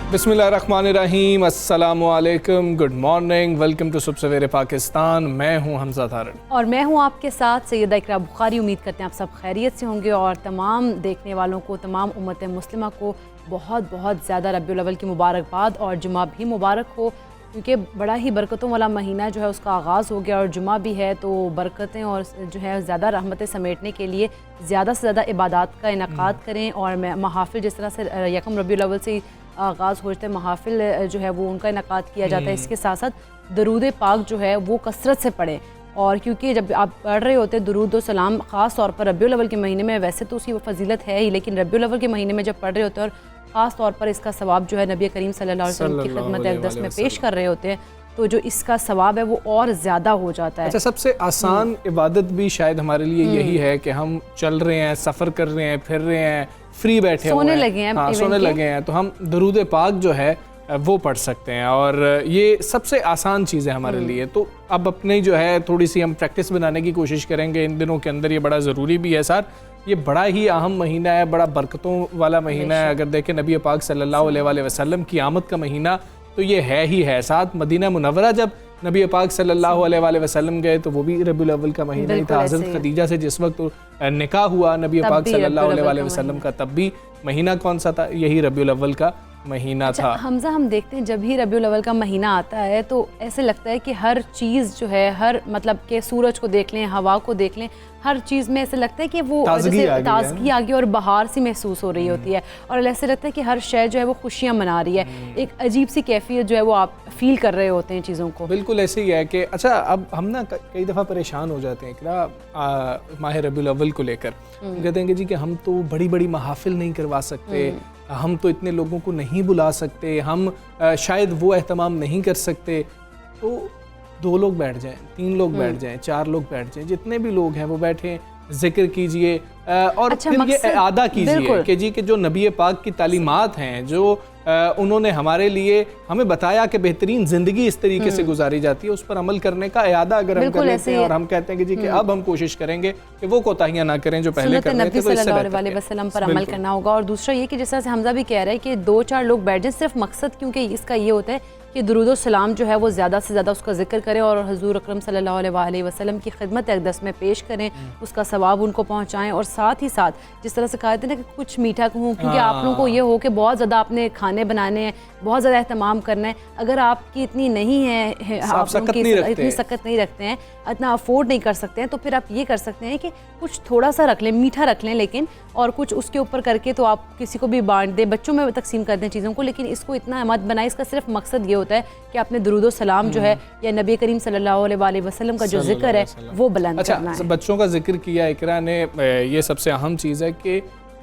बिस्मिल्लाहिर्रहमानिर्रहीम, अस्सलामुअलैकुम, good morning, welcome to सुबह सवेरे पाकिस्तान। मैं हूं हमजा धारण और मैं हूं आपके साथ सैयदा इकरा बुखारी। उम्मीद करते हैं आप सब खैरियत से होंगे और तमाम देखने वालों को, तमाम उम्मत मुस्लिमा को बहुत बहुत ज़्यादा रबीउल अव्वल की मुबारकबाद और जुमा भी मुबारक हो, क्योंकि बड़ा ही बरकतों वाला महीना जो है उसका आगाज़ हो गया और जुमा भी है। तो बरकतें और जो है ज़्यादा रहमतें समेटने के लिए ज़्यादा से ज़्यादा इबादत का इनकाद करें। और महाफिल जिस तरह से यकम रबीउल अव्वल से आगाज़ हो जाते हैं, महाफिल जो है वो उनका इनकाद किया जाता है। इसके साथ साथ दरूद पाक जो है वो कसरत से पढ़ें। और क्योंकि जब आप पढ़ रहे होते हैं दुरूद व सलाम, ख़ास तौर पर रबीउल अव्वल के महीने में, वैसे तो उसकी फजीलत है ही, लेकिन रबीउल अव्वल के महीने में जब पढ़ रहे होते हैं और ख़ास तौर पर इसका सवाब जो है नबी करीम सल्लल्लाहु अलैहि वसल्लम की खिदमत अक़दस में पेश कर रहे होते हैं, तो जो इसका सवाब है वो और ज़्यादा हो जाता है। अच्छा, सबसे आसान इबादत भी शायद हमारे लिए यही है कि हम चल रहे हैं, सफ़र कर रहे हैं, फिर रहे हैं, फ्री बैठे सोने लगे हैं, हाँ, सोने लगे हैं, तो हम दरूद पाक जो है वो पढ़ सकते हैं। और ये सबसे आसान चीज़ है हमारे लिए। तो अब अपने जो है थोड़ी सी हम प्रैक्टिस बनाने की कोशिश करेंगे इन दिनों के अंदर। ये बड़ा ज़रूरी भी है सर, ये बड़ा ही अहम महीना है, बड़ा बरकतों वाला महीना है। अगर देखें नबी पाक सल्लल्लाहु अलैहि वसल्लम की आमद का महीना तो ये है ही है। साथ मदीना मुनव्वरा जब नबी पाक सल्लल्लाहु अलैहि वसल्लम गए तो वो भी रबीउल अव्वल का महीना ही था। हज़रत खदीजा से जिस वक्त निकाह हुआ नबी पाक सल्लल्लाहु अलैहि वसल्लम का, तब भी महीना कौन सा था? यही रबीउल अव्वल का महीना था। हमजा, हम देखते हैं जब भी रबीउल अव्वल का महीना आता है तो ऐसे लगता है कि हर चीज़ जो है, हर मतलब के सूरज को देख लें, हवा को देख लें, हर चीज़ में ऐसे लगता है कि वो ताज़गी आ गई और बहार सी महसूस हो रही होती है। और ऐसे लगता है कि हर शय जो है वो खुशियाँ मना रही है। एक अजीब सी कैफियत जो है वो आप फील कर रहे होते हैं चीज़ों को। बिल्कुल ऐसे ही है कि अच्छा, अब हम ना कई दफ़ा परेशान हो जाते हैं इकरा माह रबीउल अव्वल को लेकर। कहते हैं कि जी कि हम तो बड़ी बड़ी महाफिल नहीं करवा सकते, हम तो इतने लोगों को नहीं बुला सकते, हम शायद वो एहतमाम नहीं कर सकते। तो 2 लोग बैठ जाएं, 3 लोग बैठ जाएं, 4 लोग बैठ जाएं, जितने भी लोग हैं वो बैठें, जिक्र कीजिए और अच्छा, फिर ये अदा कीजिए कि जी कि जो नबी पाक की तालीमात हैं, जो उन्होंने हमारे लिए हमें बताया कि बेहतरीन ज़िंदगी इस तरीके से गुजारी जाती है, उस पर अमल करने का इरादा अगर हम कर लेते हैं और हम कहते हैं कि जी कि अब हम कोशिश करेंगे कि वो कोताहियाँ ना करें जो पहले कर रहे थे, तो इससे सल्लल्लाहु अलैहि वसल्लम पर अमल करना होगा। और दूसरा ये कि जिस तरह से हमजा भी कह रहा है कि 2-4 लोग बैठ जाएं, सिर्फ मकसद क्योंकि इसका ये होता है कि दुरूद सलाम जो है वो ज़्यादा से ज़्यादा उसका जिक्र करें और हुज़ूर अकरम सल्लल्लाहु अलैहि वसल्लम की खिदमत अक़दस में पेश करें, उसका सवाब उनको पहुँचाएँ। और साथ ही साथ जिस तरह से कहा था ना कि कुछ मीठा कहूँ, क्योंकि आप लोगों को ये हो कि बहुत ज़्यादा आपने खाने बनाने हैं, बहुत ज़्यादा एहतमाम करना है, अगर आपकी इतनी नहीं है, आप इतनी सकत नहीं रखते हैं, इतना अफोर्ड नहीं कर सकते हैं, तो फिर आप ये कर सकते हैं कि कुछ थोड़ा सा रख लें, मीठा रख लें, लेकिन और कुछ उसके ऊपर करके तो आप किसी को भी बांट दें, बच्चों में तकसीम कर दें चीज़ों को, लेकिन इसको इतना मत बनाए। इसका सिर्फ मकसद ये होता है कि आपने दुरूद सलाम जो है या नबी करीम सल्लल्लाहु अलैहि वसल्लम का जो जिक्र है वो बुलंद करना है। बच्चों का जिक्र किया इकरा ने, ये सबसे अहम चीज़ है कि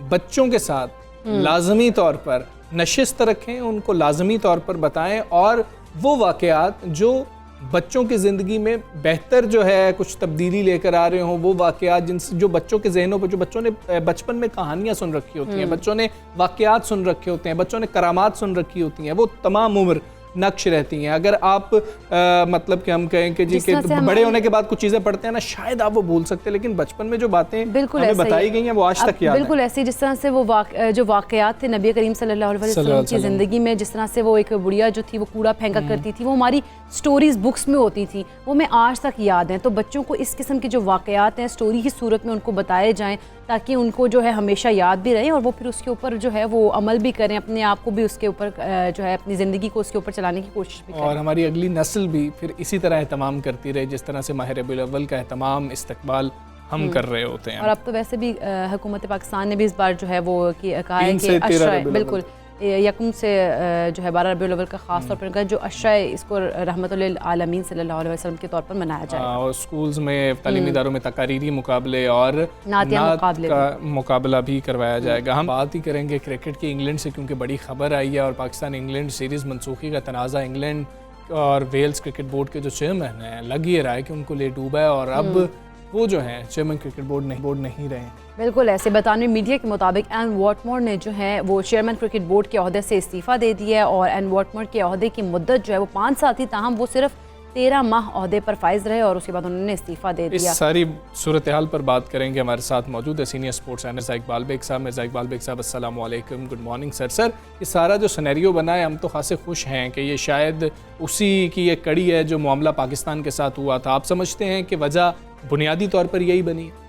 बच्चों के साथ लाजमी तौर पर नशिस्त रखें, उनको लाजमी तौर पर बताएं और वो वाक़यात जो बच्चों की ज़िंदगी में बेहतर जो है कुछ तब्दीली लेकर आ रहे हों, वो वाक़यात जिनसे जो बच्चों के जहनों पर, जो बच्चों ने बचपन में कहानियाँ सुन रखी होती हैं, बच्चों ने वाक़यात सुन रखे होते हैं, बच्चों ने करामात सुन रखी होती हैं, वो तमाम उम्र नक्श रहती हैं। अगर आप मतलब कि हम कहें कि जी के बड़े होने के बाद कुछ चीज़ें पढ़ते हैं ना, शायद आप वो भूल सकते हैं, लेकिन बचपन में जो बातें हमें बताई गई हैं वो आज तक याद है। बिल्कुल ऐसे जिस तरह से वो जो वाक़यात थे नबी करीम सल्लल्लाहु अलैहि वसल्लम की ज़िंदगी में, जिस तरह से वो एक बुढ़िया जो थी वो कूड़ा फेंका करती थी, वो हमारी स्टोरीज बुक्स में होती थी, वो मैं आज तक याद हैं। तो बच्चों को इस किस्म के जो वाक़यात हैं स्टोरी की सूरत में उनको बताए जाएँ, ताकि उनको जो है हमेशा याद भी रहे और वो फिर उसके ऊपर जो है वो अमल भी करें, अपने आप को भी उसके ऊपर जो है अपनी ज़िंदगी को उसके ऊपर चलाने की कोशिश भी करें। और हमारी अगली नस्ल भी फिर इसी तरह एहतमाम करती रहे जिस तरह से माह रबीउल अव्वल का एहतमाम, इस्तकबाल हम कर रहे होते हैं। और अब तो वैसे भी हुकूमत पाकिस्तान ने भी इस बार जो है वो कहा है कि बिल्कुल यकम से जो है 12 रबीउल अव्वल का ख़ास तौर पर जो अशरा इसको रहमतुल आलमीन सल्लल्लाहु अलैहि वसल्लम के तौर पर मनाया जाएगा। और स्कूल्स में तालीमी इदारों में तकारीरी मुकाबले और नात का मुकाबला भी करवाया जाएगा। हम बात ही करेंगे क्रिकेट की इंग्लैंड से, क्योंकि बड़ी खबर आई है और पाकिस्तान इंग्लैंड सीरीज़ मनसूखी का तनाज़ा इंग्लैंड और वेल्स क्रिकेट बोर्ड के जो चेयरमैन हैं लग ये रहा है कि उनको ले डूबा है और अब वो जो है चेयरमैन क्रिकेट बोर्ड नहीं रहे। बिल्कुल ऐसे बरतानवी मीडिया के मुताबिक एन वॉटमोर ने जो है वो चेयरमैन क्रिकेट बोर्ड के अहदे से इस्तीफ़ा दे दिया है और एन वॉटमोर के अहदे की मुद्दत जो है वो 5 साल थी, ताहम वो सिर्फ 13 माह अहदे पर फाइज रहे और उसके बाद उन्होंने इस्तीफ़ा दे दिया। इस सारी सूरत हाल पर बात करेंगे। हमारे साथ मौजूद है senior sports analyst Mirza Iqbal Baig साहब। मिर्ज़ा इकबाल बेग साहब अस्सलाम वालेकुम, गुड मॉर्निंग सर। सर, ये सारा जो सिनेरियो बना है हम तो खासे खुश हैं कि ये शायद उसी की एक कड़ी है जो मामला पाकिस्तान के साथ हुआ था। आप समझते हैं कि वजह बुनियादी तौर पर यही बनी है?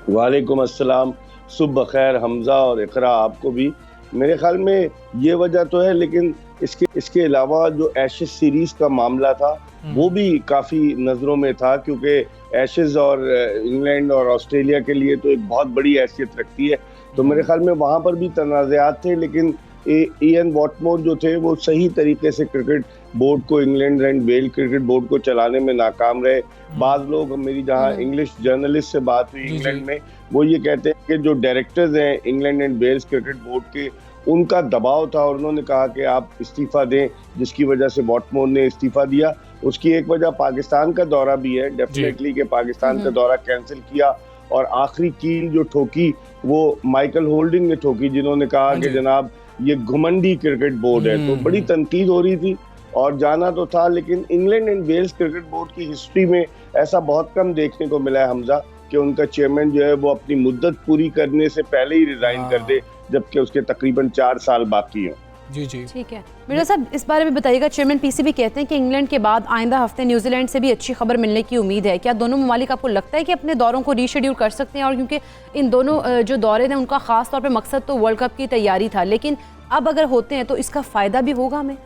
वालेकुम अस्सलाम, सुबह खैर हमजा और इकरा आपको भी। मेरे ख्याल में ये वजह तो है, लेकिन इसके अलावा जो एशेज सीरीज का मामला था वो भी काफ़ी नज़रों में था, क्योंकि एशेज और इंग्लैंड और ऑस्ट्रेलिया के लिए तो एक बहुत बड़ी हैसियत रखती है। तो मेरे ख्याल में वहाँ पर भी तनाज़ात थे, लेकिन इयन वॉटमोर जो थे वो सही तरीके से क्रिकेट बोर्ड को, England and well cricket board को चलाने में नाकाम रहे। बाज़ लोग, मेरी जहाँ इंग्लिश जर्नलिस्ट से बात हुई इंग्लैंड में, वो ये कहते हैं कि जो डायरेक्टर्स हैं England and Wales cricket board के, उनका दबाव था और उन्होंने कहा कि आप इस्तीफ़ा दें, जिसकी वजह से वॉटमोर ने इस्तीफ़ा दिया। उसकी एक वजह पाकिस्तान का दौरा भी है डेफिनेटली, कि पाकिस्तान का दौरा कैंसिल किया और आखिरी कील जो ठोकी वो माइकल होल्डिंग ने ठोकी, जिन्होंने कहा कि जनाब ये घुमंडी क्रिकेट बोर्ड है। तो बड़ी तनकीद हो रही थी और जाना तो था, लेकिन England and Wales cricket board की हिस्ट्री में ऐसा बहुत कम देखने को मिला है हमजा कि उनका चेयरमैन जो है वो अपनी मुद्दत पूरी करने से पहले ही रिजाइन कर दे, जबकि उसके तकरीबन 4 साल बाकी हैं। जी जी ठीक है मिर्जा साहब, इस बारे में बताइएगा। चेयरमैन पीसीबी कहते हैं कि इंग्लैंड के बाद आइंदा हफ्ते न्यूजीलैंड से भी अच्छी खबर मिलने की उम्मीद है। क्या दोनों ममालिक आपको लगता है कि अपने दौरों को रीशेड्यूल कर सकते हैं? और क्योंकि इन दोनों जो दौरे थे उनका खास तौर पर मकसद तो वर्ल्ड कप की तैयारी था, लेकिन अब अगर होते हैं तो इसका फायदा भी होगा हमें?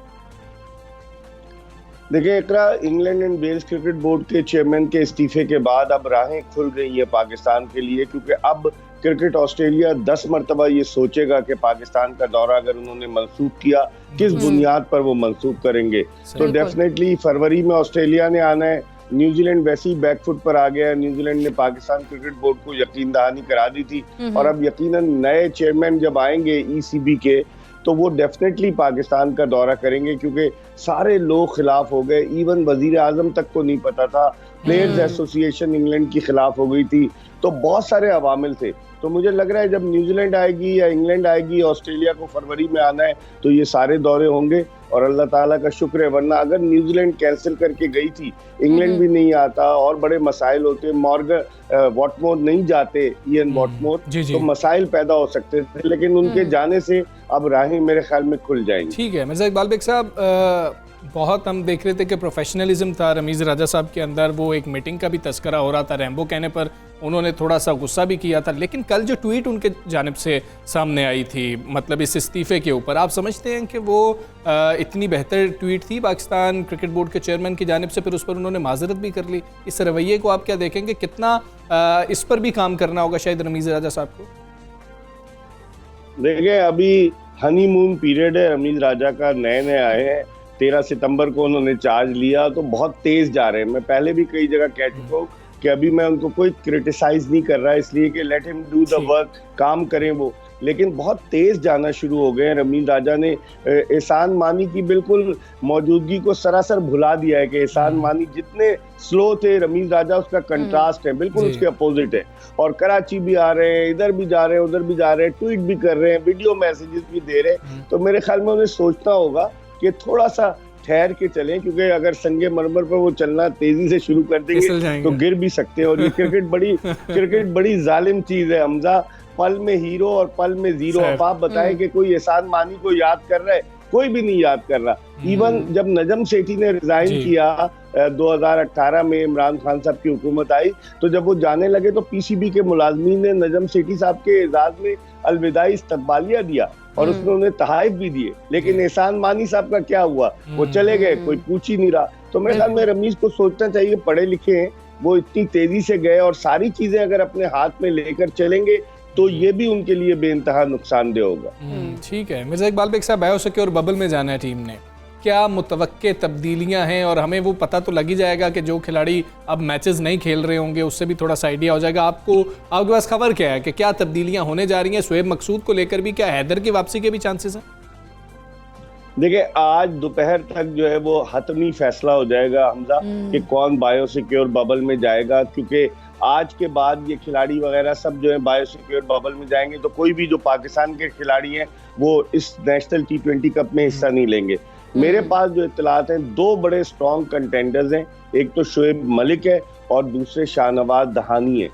देखिए Iqra, England and Wales cricket board के चेयरमैन के इस्तीफे के बाद अब राहें खुल गई है पाकिस्तान के लिए, क्योंकि अब क्रिकेट ऑस्ट्रेलिया 10 मरतबा ये सोचेगा कि पाकिस्तान का दौरा अगर उन्होंने मंसूख किया, किस बुनियाद पर वो मंसूख करेंगे। तो डेफिनेटली फरवरी में ऑस्ट्रेलिया ने आना है। न्यूजीलैंड वैसे ही बैकफुट पर आ गया है। न्यूजीलैंड ने पाकिस्तान क्रिकेट बोर्ड को यकीन दहानी करा दी थी और अब यकीनन नए चेयरमैन जब आएंगे ईसीबी के, तो वो डेफिनेटली पाकिस्तान का दौरा करेंगे, क्योंकि सारे लोग खिलाफ हो गए। इवन वजीर आजम तक को नहीं पता था, प्लेयर्स एसोसिएशन इंग्लैंड की खिलाफ हो गई थी। तो बहुत सारे अवामिल थे। तो मुझे लग रहा है जब न्यूजीलैंड आएगी या इंग्लैंड आएगी, ऑस्ट्रेलिया को फरवरी में आना है, तो ये सारे दौरे होंगे और अल्लाह ताला का शुक्र है। वरना अगर न्यूजीलैंड कैंसिल करके गई थी, इंग्लैंड भी नहीं आता और बड़े मसाइल होते, मॉर्गन वॉटमोर नहीं जाते, इयन वॉटमोर, तो मसाइल पैदा हो सकते थे। लेकिन उनके जाने से अब राहें मेरे ख्याल में खुल जाएंगी। ठीक है मिर्ज़ा इकबाल बेग साहब, बहुत हम देख रहे थे कि प्रोफेशनलिज्म था रमीज़ राजा साहब के अंदर। वो एक मीटिंग का भी तस्करा हो रहा था, रैम्बो कहने पर उन्होंने थोड़ा सा गुस्सा भी किया था, लेकिन कल जो ट्वीट उनके जानिब से सामने आई थी, मतलब इस इस्तीफ़े के ऊपर, आप समझते हैं कि वो इतनी बेहतर ट्वीट थी पाकिस्तान क्रिकेट बोर्ड के चेयरमैन की जानिब से? फिर उस पर उन्होंने माजरत भी कर ली। इस रवैये को आप क्या देखेंगे? कितना इस पर भी काम करना होगा शायद रमीज़ राजा साहब को? देखिए अभी हनीमून पीरियड है रमीज़ राजा का, नए नए आए हैं। 13 सितंबर को उन्होंने चार्ज लिया, तो बहुत तेज जा रहे हैं। मैं पहले भी कई जगह कह चुका हूँ कि अभी मैं उनको कोई क्रिटिसाइज नहीं कर रहा, इसलिए कि let him do the work, काम करें वो। लेकिन बहुत तेज जाना शुरू हो गए हैं। रमीज़ राजा ने एहसान मानी की बिल्कुल मौजूदगी को सरासर भुला दिया है कि एहसान मानी जितने स्लो थे, रमीज़ राजा उसका कंट्रास्ट है, बिल्कुल उसके अपोजिट है। और कराची भी आ रहे हैं, इधर भी जा रहे हैं, उधर भी जा रहे हैं, ट्वीट भी कर रहे हैं, वीडियो मैसेजेस भी दे रहे हैं। तो मेरे ख्याल में उन्हें सोचना होगा कि थोड़ा सा ठहर के चलें, क्योंकि अगर संगे मरमर पर वो चलना तेजी से शुरू कर देंगे तो गिर भी सकते हैं। और ये क्रिकेट बड़ी जालिम चीज है हमजा, पल में हीरो और पल में जीरो। अब आप बताएं कि कोई एहसान मानी को याद कर रहा है? कोई भी नहीं याद कर रहा। इवन जब नजम सेठी ने रिजाइन किया 2018 में, इमरान खान साहब की हुकूमत आई, तो जब वो जाने लगे तो पीसीबी के मुलाजमीन ने नजम सेठी साहब के एजाज में अलविदाई इस्तकबालिया दिया और उसमें उन्हें तहाइफ भी दिए। लेकिन एहसान मानी साहब का क्या हुआ? वो चले गए, कोई पूछ ही नहीं रहा। तो मेरे ख्याल में रमीज को सोचना चाहिए, पढ़े लिखे हैं, वो इतनी तेजी से गए और सारी चीजें अगर अपने हाथ में लेकर चलेंगे तो ये भी उनके लिए बेइंतहा नुकसानदेह होगा। ठीक है मिर्जा इकबाल बेग साहब, बायोसिक्योर बबल में जाना है टीम ने, क्या मुतवक्के तब्दीलियां हैं? और हमें वो पता तो लग ही जाएगा कि जो खिलाड़ी अब मैचेस नहीं खेल रहे होंगे उससे भी थोड़ा सा आइडिया हो जाएगा। आपके पास खबर क्या है कि क्या तब्दीलियां होने जा रही हैं? शोएब मकसूद को लेकर भी क्या हैदर की वापसी के भी चांसेस हैं? देखिए आज दोपहर तक जो है वो हतमी फैसला हो जाएगा हमजा कि कौन बायोसिक्योर बबल में जाएगा, क्योंकि आज के बाद ये खिलाड़ी वगैरह सब जो है बायोसिक्योर बबल में जाएंगे तो कोई भी जो पाकिस्तान के खिलाड़ी हैं वो इस नेशनल T20 कप में हिस्सा नहीं लेंगे। मेरे पास जो इत्तलात हैं, दो बड़े स्ट्रॉन्ग कंटेंडर्स हैं, एक तो शोएब मलिक है और दूसरे शाहनवाज दहानी है।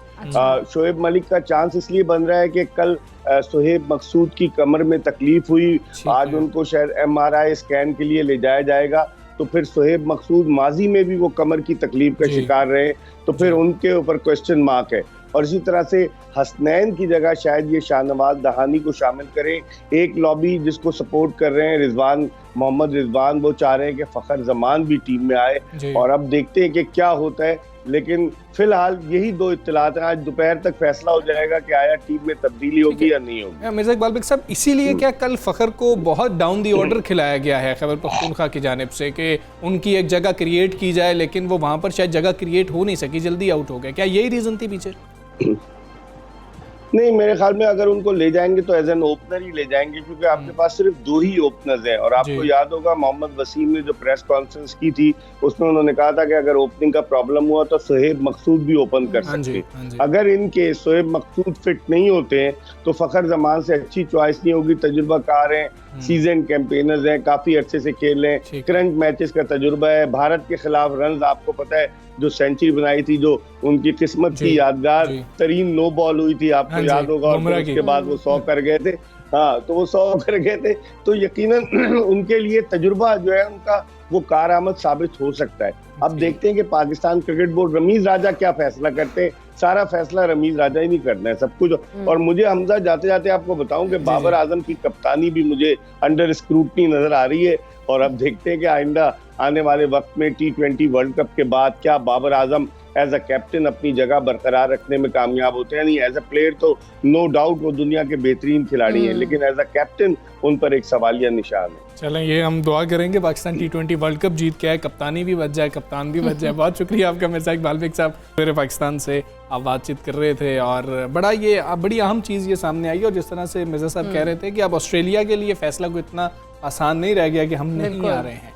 शोएब मलिक का चांस इसलिए बन रहा है कि कल शोएब मकसूद की कमर में तकलीफ हुई, आज उनको शायद MRI स्कैन के लिए ले जाया जाएगा, तो फिर शोएब मकसूद माजी में भी वो कमर की तकलीफ का शिकार रहे तो फिर उनके ऊपर क्वेश्चन मार्क है। और इसी तरह से हसनैन की जगह शायद ये शाहनवाज दहानी को शामिल करें। एक लॉबी जिसको सपोर्ट कर रहे हैं मोहम्मद रिजवान, वो चाह रहे हैं कि फखर जमान भी टीम में आए और अब देखते हैं कि क्या होता है। लेकिन फिलहाल यही दो इत्तलात हैं, आज दोपहर तक फैसला हो जाएगा कि आया टीम में तब्दीली होगी या नहीं होगी। मिर्जा इकबाल बेग साहब, इसीलिए क्या कल फखर को बहुत डाउन दी ऑर्डर खिलाया गया है खैबर पख्तूनख्वा की जानिब से कि उनकी एक जगह क्रिएट की जाए, लेकिन वो वहां पर शायद जगह क्रिएट हो नहीं सकी, जल्दी आउट हो गए, क्या यही रीजन थी पीछे? नहीं, मेरे ख्याल में अगर उनको ले जाएंगे तो एज एन ओपनर ही ले जाएंगे, क्योंकि आपके पास सिर्फ दो ही ओपनर्स हैं। और आपको याद होगा मोहम्मद वसीम ने जो प्रेस कॉन्फ्रेंस की थी उसमें उन्होंने कहा था कि अगर ओपनिंग का प्रॉब्लम हुआ तो शोएब मकसूद भी ओपन कर सकते। अगर इनके शोएब मकसूद फिट नहीं होते हैं तो फखर जमान से अच्छी चॉइस नहीं होगी। तजुर्बाकार हैं, सीजन कैंपेनर्स हैं, काफी अच्छे से खेल रहे हैं, करंट मैचेस का तजुर्बा है। भारत के खिलाफ रन आपको पता है जो सेंचुरी बनाई थी, जो उनकी किस्मत की यादगार तरीन नो बॉल हुई थी, आपको याद होगा, और उसके बाद वो 100 कर गए थे। हाँ, तो वो 100 कर गए थे, तो यकीनन उनके लिए तजुर्बा जो है उनका वो कारआमद साबित हो सकता है। अब देखते हैं कि पाकिस्तान क्रिकेट बोर्ड रमीज राजा क्या फैसला करते हैं। सारा फैसला रमीज राजा ही नहीं करना है, सब कुछ। और मुझे हमजा जाते जाते आपको बताऊं कि बाबर आजम की कप्तानी भी मुझे अंडर स्क्रूटनी नजर आ रही है। और अब देखते हैं कि आइंदा आने वाले वक्त में T20 वर्ल्ड कप के बाद क्या Babar Azam as a captain अपनी जगह बरकरार रखने में कामयाब होते हैं। नहीं, एज अ प्लेयर तो नो डाउट वो दुनिया के बेहतरीन खिलाड़ी हैं, लेकिन एज अ कैप्टन उन पर एक सवालिया निशान है। चलें, ये हम दुआ करेंगे पाकिस्तान T20 वर्ल्ड कप जीत के आए, कप्तानी भी बच जाए, कप्तान भी बच जाए। बहुत शुक्रिया आपका मिर्जा इकबाल बेग साहब, मेरे पाकिस्तान से आप बातचीत कर रहे थे और बड़ी अहम चीज़ ये सामने आई। और जिस तरह से मिर्जा साहब कह रहे थे कि अब ऑस्ट्रेलिया के लिए फैसला को इतना आसान नहीं रह गया कि हम नहीं आ रहे हैं,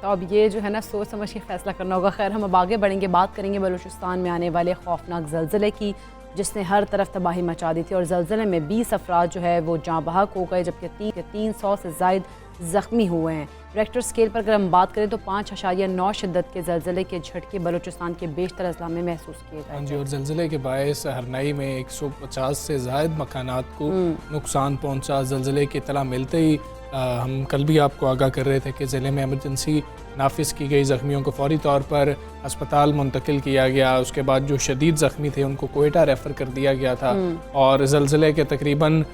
तो अब ये जो है ना सोच समझ के फैसला करना होगा। खैर, हम अब आगे बढ़ेंगे, बात करेंगे बलूचिस्तान में आने वाले खौफनाक ज़लज़ले की जिसने हर तरफ तबाही मचा दी थी। और ज़लज़ले में 20 अफराद जो है वो जाँ बहक हो गए, जबकि 300 से ज़ायद ज़ख्मी हुए हैं। रेक्टर स्केल पर अगर हम बात करें तो 5.9 शिद्दत के ज़लज़ले के झटके बलूचिस्तान के बेशतर अजला में महसूस किए गए। हाँ जी, और ज़लज़ले के बायस हरनाई में 150 से ज़ायद मकानात को नुकसान पहुँचा। ज़लज़ले की इत्तला मिलते ही हम कल भी आपको आगाह कर रहे थे कि ज़िले में एमरजेंसी नाफिज की गई, ज़ख्मियों को फौरी तौर पर अस्पताल मुंतकिल किया गया। उसके बाद जो शदीद ज़ख्मी थे उनको कोयटा रेफ़र कर दिया गया था। और ज़लज़ले के तकरीबन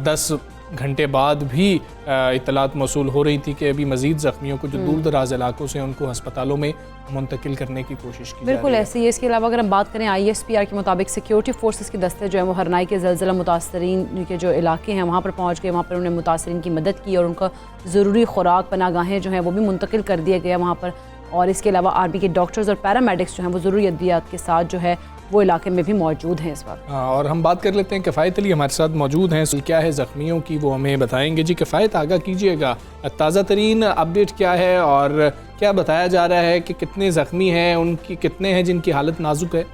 10 घंटे बाद भी इत्तलात मौसूल हो रही थी कि अभी मज़ीद ज़ख्मियों को जो दूर दराज इलाकों से उनको अस्पतालों में मुंतकिल करने की कोशिश की। बिल्कुल ऐसे ही। इसके अलावा अगर हम बात करें ISPR के मुताबिक सिक्योरिटी फोर्सेस के दस्ते जो है वो हरनाई के ज़लज़ला मुतासरीन के जो इलाके हैं वहाँ पर पहुँच गए, वहाँ पर उन्होंने मुतासरीन की मदद की और उनका ज़रूरी खुराक पनागाहें जो हैं वो भी मुंतकिल कर दिया गया वहाँ पर। और इसके अलावा आर्मी के डॉक्टर्स और पैरामेडिक्स जो हैं वो ज़रूरी अद्वियात के साथ जो है वो इलाके में भी मौजूद हैं इस वक्त। हाँ, और हम बात कर लेते हैं किफ़ायत अली हमारे साथ मौजूद हैं, क्या है ज़ख्मियों की वो हमें बताएंगे। जी किफ़ायत, आगाह कीजिएगा, ताज़ा तरीन अपडेट क्या है और क्या बताया जा रहा है कि कितने ज़ख्मी हैं, उनकी कितने हैं जिनकी हालत नाजुक है?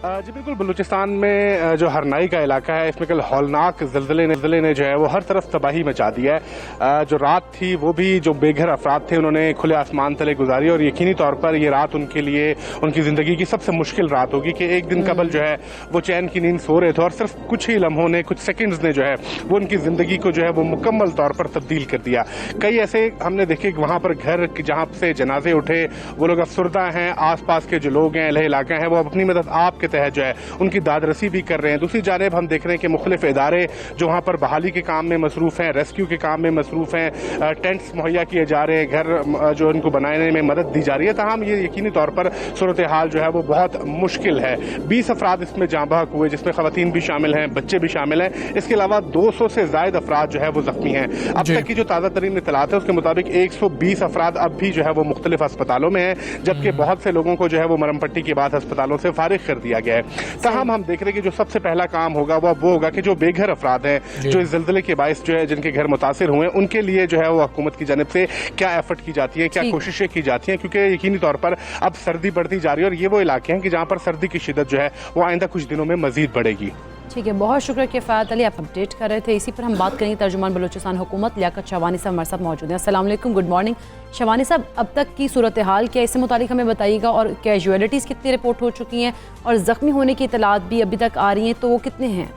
जी बिल्कुल, बलूचिस्तान में जो हरनाई का इलाका है इसमें कल हौलनाक ज़लज़ले ने जो है वो हर तरफ तबाही मचा दिया है। जो रात थी वो भी जो बेघर अफराद थे उन्होंने खुले आसमान तले गुजारी और यकीनी तौर पर ये रात उनके लिए उनकी ज़िंदगी की सबसे मुश्किल रात होगी कि एक दिन कबल जो है वो चैन की नींद सो रहे थे और सिर्फ कुछ ही लम्हों ने, कुछ सेकेंड्स ने जो है वो उनकी ज़िंदगी को जो है वो मुकम्मल तौर पर तब्दील कर दिया। कई ऐसे हमने देखे वहाँ पर घर जहाँ से जनाजे उठे वो लोग अफसरदा हैं, आस पास के जो लोग हैं, अहले इलाका हैं, वो अपनी मदद आपके तहत जो है उनकी दादरसी भी कर रहे हैं। दूसरी जानिब हम देख रहे हैं कि मुख्तलिफ इदारे जो वहाँ पर बहाली के काम में मसरूफ़ हैं, रेस्क्यू के काम में मसरूफ़ हैं, टेंट्स मुहैया किए जा रहे हैं, घर जो इनको बनाने में मदद दी जा रही है। ताहम ये यकीनी तौर पर सूरत हाल जो है वो बहुत मुश्किल है। 20 अफराद इसमें जाँ बहक हुए, जिसमें ख़वातीन भी शामिल हैं, बच्चे भी शामिल हैं। इसके अलावा 200 से ज़ायद अफराद जो है वो जख्मी हैं। अब तक की जो ताज़ा तरीन इत्तलात है उसके मुताबिक 120 अफराद अब भी जो है वो मुख्तलिफ अस्पतालों में हैं, जबकि बहुत से लोगों को जो है वो मरम पट्टी के बाद अस्पतालों से फारिग कर दिया गया है। ताहम हम देख रहे हैं कि जो सबसे पहला काम होगा वो होगा कि जो बेघर अफराद हैं, जो इस ज़िलज़ले के बायस जो है जिनके घर मुतासिर हुए, उनके लिए जो है वो हुकूमत की जानिब से क्या एफर्ट की जाती है, क्या कोशिशें की जाती हैं, क्योंकि यकीनी तौर पर अब सर्दी बढ़ती जा रही है और ये वो इलाके हैं कि जहाँ पर सर्दी की शिद्दत जो है वो आइंदा कुछ दिनों में मजीद बढ़ेगी। ठीक है, बहुत शुक्रिया किफ़ायत अली, आप अपडेट कर रहे थे। इसी पर हम बात करेंगे तर्जुमान बलूचिस्तान हुकूमत लियाकत शहवानी साहब हमारे साथ मौजूद हैं। अस्सलाम वालेकुम, गुड मॉर्निंग शहवानी साहब। अब तक की सूरत हाल क्या, इससे मुतालिक हमें बताइएगा, और कैजुअलिटीज़ कितनी रिपोर्ट हो चुकी हैं और ज़ख्मी होने की इतलात भी अभी तक आ रही हैं, तो वो कितने हैं?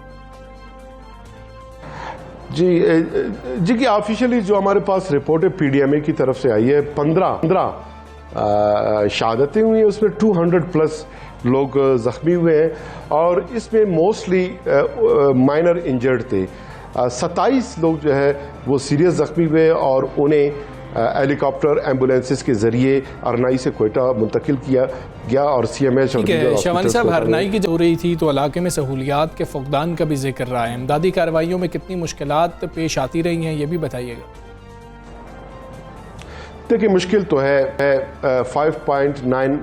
जी कि ऑफिशियली जो हमारे पास रिपोर्ट है PDMA की तरफ से आई है, 15 शहादतें हुई हैं, उसमें 200 प्लस लोग ज़ख्मी हुए हैं और इसमें मोस्टली माइनर इंजर्ड थे। 27 लोग जो है वो सीरियस ज़ख्मी हुए और उन्हें हेलीकॉप्टर एम्बुलेंसेस के जरिए अरनाई से कोयटा मुंतकिल किया गया और CMH। ठीक है शहवानी साहब, हरनाई की हो रही थी तो इलाके में सहूलियात के फुकदान का भी जिक्र रहा है। इमदादी कार्रवाइयों में कितनी मुश्किलात पेश आती रही हैं, ये भी बताइएगा। देखिए मुश्किल तो है 5.9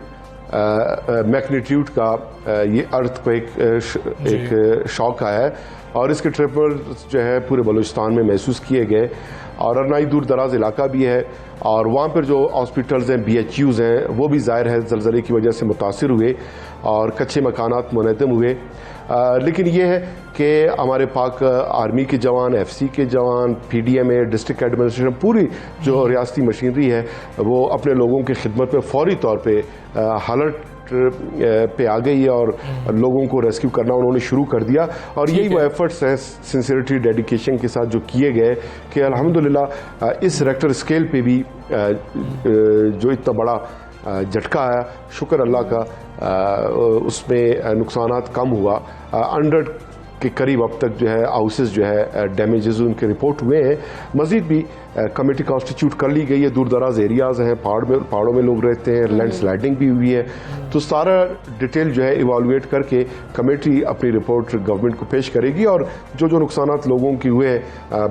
मैग्नीट्यूड का ये अर्थक्वेक एक शॉक आया है और इसके ट्रिपल्स जो है पूरे बलूचिस्तान में महसूस किए गए और अरनाई दूर दराज इलाका भी है और वहाँ पर जो हॉस्पिटल्स हैं, BHUs हैं, वो भी ज़ाहिर है ज़लज़ले की वजह से मुतासिर हुए और कच्चे मकानात मुनहदम हुए। लेकिन ये है कि हमारे पाक आर्मी के जवान, FC के जवान, PDMA, डिस्ट्रिक्ट एडमिनिस्ट्रेशन, पूरी जो रियासती मशीनरी है वो अपने लोगों की खिदमत में फौरी तौर पर हालत पे आ गई है और लोगों को रेस्क्यू करना उन्होंने शुरू कर दिया और यही वो एफर्ट्स हैं सिंसियरिटी, डेडिकेशन के साथ जो किए गए कि अल्हम्दुलिल्लाह इस रेक्टर स्केल पे भी जो इतना बड़ा झटका आया, शुक्र अल्लाह का, उसमें नुकसानात कम हुआ। 100 के करीब अब तक जो है हाउसेस जो है डैमेजेस उनके रिपोर्ट हुए हैं। मजीद भी कमेटी कॉन्स्टिट्यूट कर ली गई है। दूर दराज एरियाज हैं, पहाड़ों में लोग रहते हैं, लैंड स्लाइडिंग भी हुई है, तो सारा डिटेल जो है इवालुएट करके कमेटी अपनी रिपोर्ट गवर्नमेंट को पेश करेगी और जो नुकसानात लोगों की हुए हैं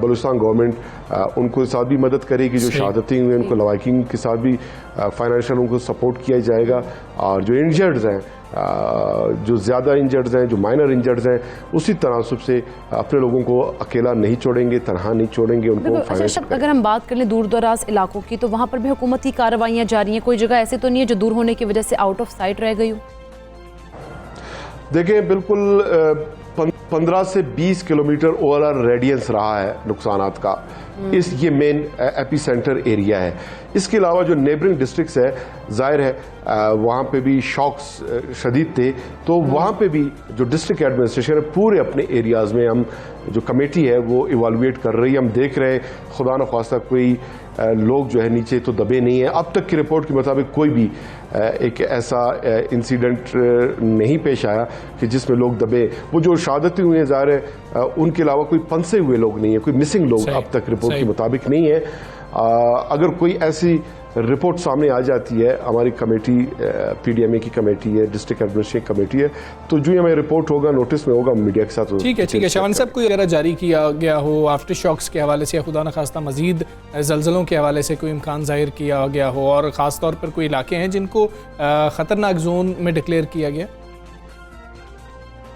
बलूचिस्तान गवर्नमेंट उनको साथ भी मदद करेगी। जो शहादतें हुई उनको लवाकिंग के साथ भी फाइनेंशियल उनको सपोर्ट किया जाएगा और जो इंजर्ड्स हैं, जो ज़्यादा इंजर्ड्स हैं, जो माइनर इंजर्ड्स हैं, उसी तनासुब से अपने लोगों को अकेला नहीं छोड़ेंगे, तनहा नहीं छोड़ेंगे, उनको फाइनेंस। अगर हम बात कर लें दूर दराज इलाकों की, तो वहाँ पर भी हुकूमत की कार्रवाइयाँ जारी हैं। कोई जगह ऐसी तो नहीं है जो दूर होने की वजह से आउट ऑफ साइट रह गई हो? देखिए बिल्कुल 15 से 20 किलोमीटर ओवरऑल रेडियंस रहा है नुकसानात का। ये मेन एपी सेंटर एरिया है। इसके अलावा जो नेबरिंग डिस्ट्रिक्ट्स है, जाहिर है वहाँ पे भी शॉक्स शदीद थे, तो वहाँ पे भी जो डिस्ट्रिक्ट एडमिनिस्ट्रेशन है पूरे अपने एरियाज़ में हम जो कमेटी है वो इवालुएट कर रही है। हम देख रहे हैं खुदा न ख्वास्ता कोई लोग जो है नीचे तो दबे नहीं है। अब तक की रिपोर्ट के मुताबिक कोई भी एक ऐसा इंसिडेंट नहीं पेश आया कि जिसमें लोग दबे। वो जो शहादतें हुई हैं ज़ाहिर है उनके अलावा कोई फंसे हुए लोग नहीं है, कोई मिसिंग लोग अब तक रिपोर्ट के मुताबिक नहीं है। अगर कोई ऐसी रिपोर्ट सामने आ जाती है, हमारी कमेटी PDMA की कमेटी है, डिस्ट्रिक्ट एडमिनिस्ट्रेशन कमेटी है, तो जो हमें रिपोर्ट होगा नोटिस में होगा मीडिया के साथ। ठीक है शहवानी साहब, कोई अगर जारी किया गया हो आफ्टर शॉक्स के हवाले से या खुदा न खास्ता मजीद जल्जलों के हवाले से कोई इम्कान जाहिर किया गया हो और ख़ास तौर पर कोई इलाके हैं जिनको ख़तरनाक जोन में डिक्लेयर किया गया?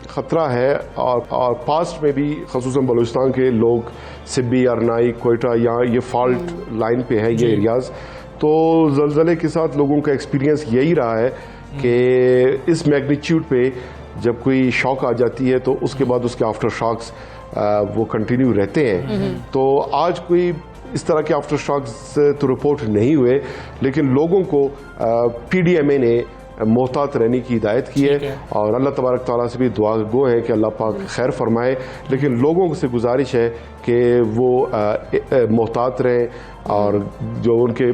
ख़तरा है और पास्ट में भी ख़ुसूसन बलूचिस्तान के लोग सिब्बी, अरनाई, कोयटा, यहाँ ये फॉल्ट लाइन पे है ये एरियाज़, तो ज़लज़ले के साथ लोगों का एक्सपीरियंस यही रहा है कि इस मैग्नीट्यूड पे जब कोई शॉक आ जाती है तो उसके बाद उसके आफ्टर शॉक्स वो कंटिन्यू रहते हैं। तो आज कोई इस तरह के आफ्टर शॉक्स तो रिपोर्ट नहीं हुए, लेकिन लोगों को PDMA ने मोहतात रहने की हिदायत की है और अल्लाह तबारक तआला से भी दुआ गो है कि अल्लाह पाक खैर फरमाए। लेकिन लोगों से गुजारिश है कि वो मोहतात रहें और जो उनके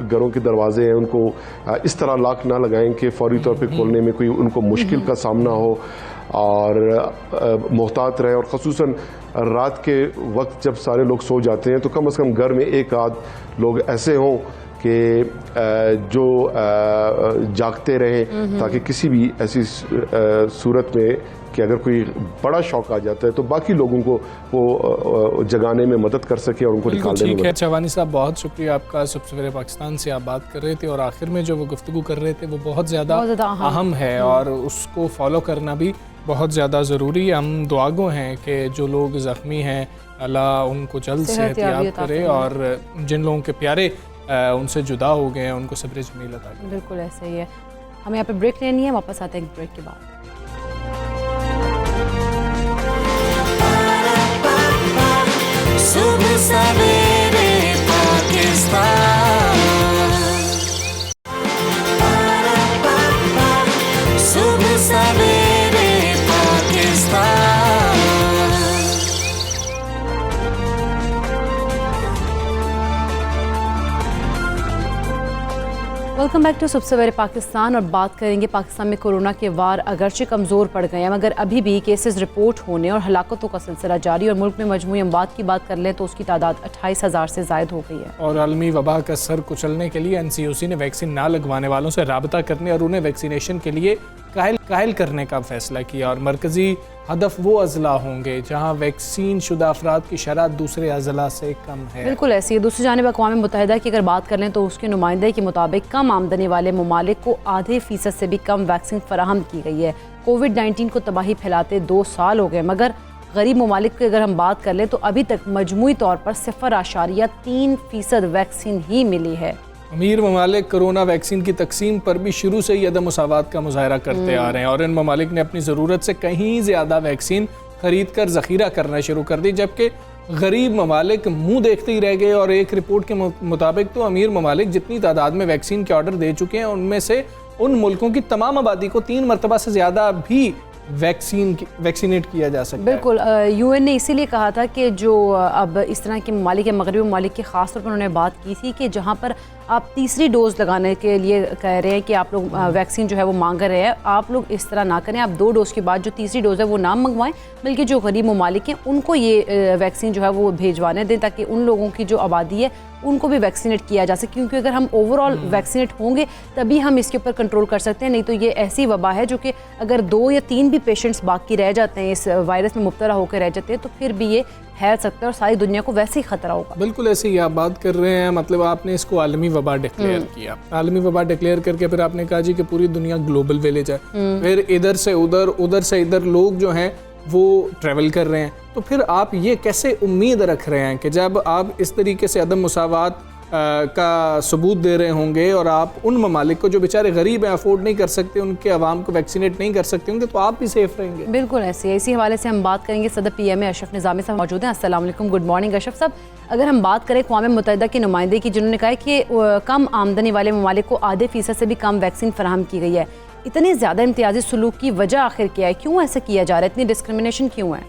घरों के दरवाजे हैं उनको इस तरह लॉक ना लगाएं कि फौरी तौर पे खोलने में कोई उनको मुश्किल का सामना हो, और मोहतात रहें। और ख़ुसूसन रात के वक्त जब सारे लोग सो जाते हैं तो कम से कम घर में एक आध लोग ऐसे हों कि जो जागते रहें, ताकि किसी भी ऐसी सूरत में कि अगर कोई बड़ा शौक आ जाता है तो बाकी लोगों को वो जगाने में मदद कर सके और उनको निकालने में। ठीक है चवानी साहब, बहुत शुक्रिया आपका। सुबह सवेरे पाकिस्तान से आप बात कर रहे थे और आखिर में जो वो गुफ्तगू कर रहे थे वो बहुत ज़्यादा अहम है और उसको फॉलो करना भी बहुत ज़्यादा ज़रूरी है। हम दुआगो हैं कि जो लोग ज़ख्मी हैं अल्लाह उनको जल्द सेहतयाब करे और जिन लोगों के प्यारे उनसे जुदा हो गए हैं उनको सब्र जमील अता करे। बिल्कुल ऐसे ही है। हमें यहाँ पे ब्रेक लेनी है, वापस आते हैं एक ब्रेक के बाद। सुबह सवेरे पाकिस्तान, सुबह सवेरे पाकिस्तान। वेलकम बैक टू सुबह सवेरे पाकिस्तान। और बात करेंगे पाकिस्तान में कोरोना के वार अगरचे कमज़ोर पड़ गए हैं मगर अभी भी केसेस रिपोर्ट होने और हलाकतों का सिलसिला जारी, और मुल्क में मजमूई अमवात की बात कर लें तो उसकी तादाद 28,000 से ज़ायद हो गई है। और आलमी वबा का सर कुचलने के लिए NCOC ने वैक्सीन ना लगवाने वालों से राबता करने और उन्हें वैक्सीनेशन के लिए कायल करने का फैसला किया। और मरकजी हदफ वो अजला होंगे जहाँ वैक्सीन शुदा अफराद की शरह दूसरे अजला से कम है। बिल्कुल ऐसी है। दूसरी जानिब अक़वाम मुत्तहिदा की अगर बात कर लें तो उसके नुमाइंदे के मुताबिक कम आमदनी वाले ममालिक को आधे फीसद से भी कम वैक्सीन फराहम की गई है। कोविड-19 को तबाही फैलाते 2 साल हो गए मगर गरीब ममालिक की अगर हम बात कर लें तो अभी तक मजमूई तौर पर 0.3% वैक्सीन ही मिली है। अमीर ममालिक कोरोना वैक्सीन की तकसीम पर भी शुरू से ही अदम मुसावात का मुजाहरा करते आ रहे हैं और इन ममालिक ने अपनी ज़रूरत से कहीं ज़्यादा वैक्सीन खरीद कर ज़ख़ीरा करना शुरू कर दी, जबकि गरीब ममालिक मुंह देखते ही रह गए। और एक रिपोर्ट के मुताबिक तो अमीर ममालिक जितनी तादाद में वैक्सीन के ऑर्डर दे चुके हैं उनमें से उन मुल्कों की तमाम आबादी को 3 मरतबा से ज़्यादा भी वैक्सीनेट किया जा सकता है। बिल्कुल, UN ने इसीलिए कहा था कि जो अब इस तरह के ममालिक या मगरबी ममालिक की ख़ास तौर पर उन्होंने बात की थी कि जहाँ पर आप तीसरी डोज लगाने के लिए कह रहे हैं कि आप लोग वैक्सीन जो है वो मांग रहे हैं, आप लोग इस तरह ना करें। आप 2 डोज के बाद जो तीसरी डोज है वो ना मंगवाएं, बल्कि जो गरीब ममालिक हैं उनको ये वैक्सीन जो है वो भेजवाने दें ताकि उन लोगों की जो आबादी है उनको भी वैक्सीनेट किया जा सके। क्योंकि अगर हम ओवरऑल वैक्सीनेट होंगे तभी हम इसके ऊपर कंट्रोल कर सकते हैं, नहीं तो ये ऐसी वबा है जो कि अगर 2 या 3 भी पेशेंट्स बाकी रह जाते हैं, इस वायरस में मुब्तला होकर रह जाते हैं, तो फिर भी ये फैल सकता है और सारी दुनिया को वैसे ही खतरा होगा। बिल्कुल ऐसे ही आप बात कर रहे हैं, मतलब आपने इसको आलमी वबा डिक्लेयर किया। आलमी वबा डिक्लेयर करके फिर आपने कहा जी कि पूरी दुनिया ग्लोबल विलेज है, फिर इधर से उधर उधर से इधर लोग जो हैं वो ट्रैवल कर रहे हैं, तो फिर आप ये कैसे उम्मीद रख रहे हैं कि जब आप इस तरीके से अदम मुसावात का सबूत दे रहे होंगे और आप उन ममालिक को जो बेचारे गरीब हैं, अफोर्ड नहीं कर सकते, उनके अवाम को वैक्सीनेट नहीं कर सकते होंगे, तो आप भी सेफ रहेंगे। बिल्कुल ऐसे है। इसी हवाले से हम बात करेंगे। सदर PMA अशरफ निज़ामी साहब मौजूद हैं। अस्सलाम वालेकुम, गुड मॉर्निंग अशरफ साहब। अगर हम बात करें अक़वाम मुत्तहिदा के नुमाइंदे की, जिन्होंने कहा कि कम आमदनी वाले ममालिक को आधे फीसद से भी कम वैक्सीन फराहम की गई है, इतने ज़्यादा इम्तियाजी सलूक की वजह आखिर क्या है? क्यों ऐसा किया जा रहा है? इतनी डिस्क्रिमिनेशन क्यों है?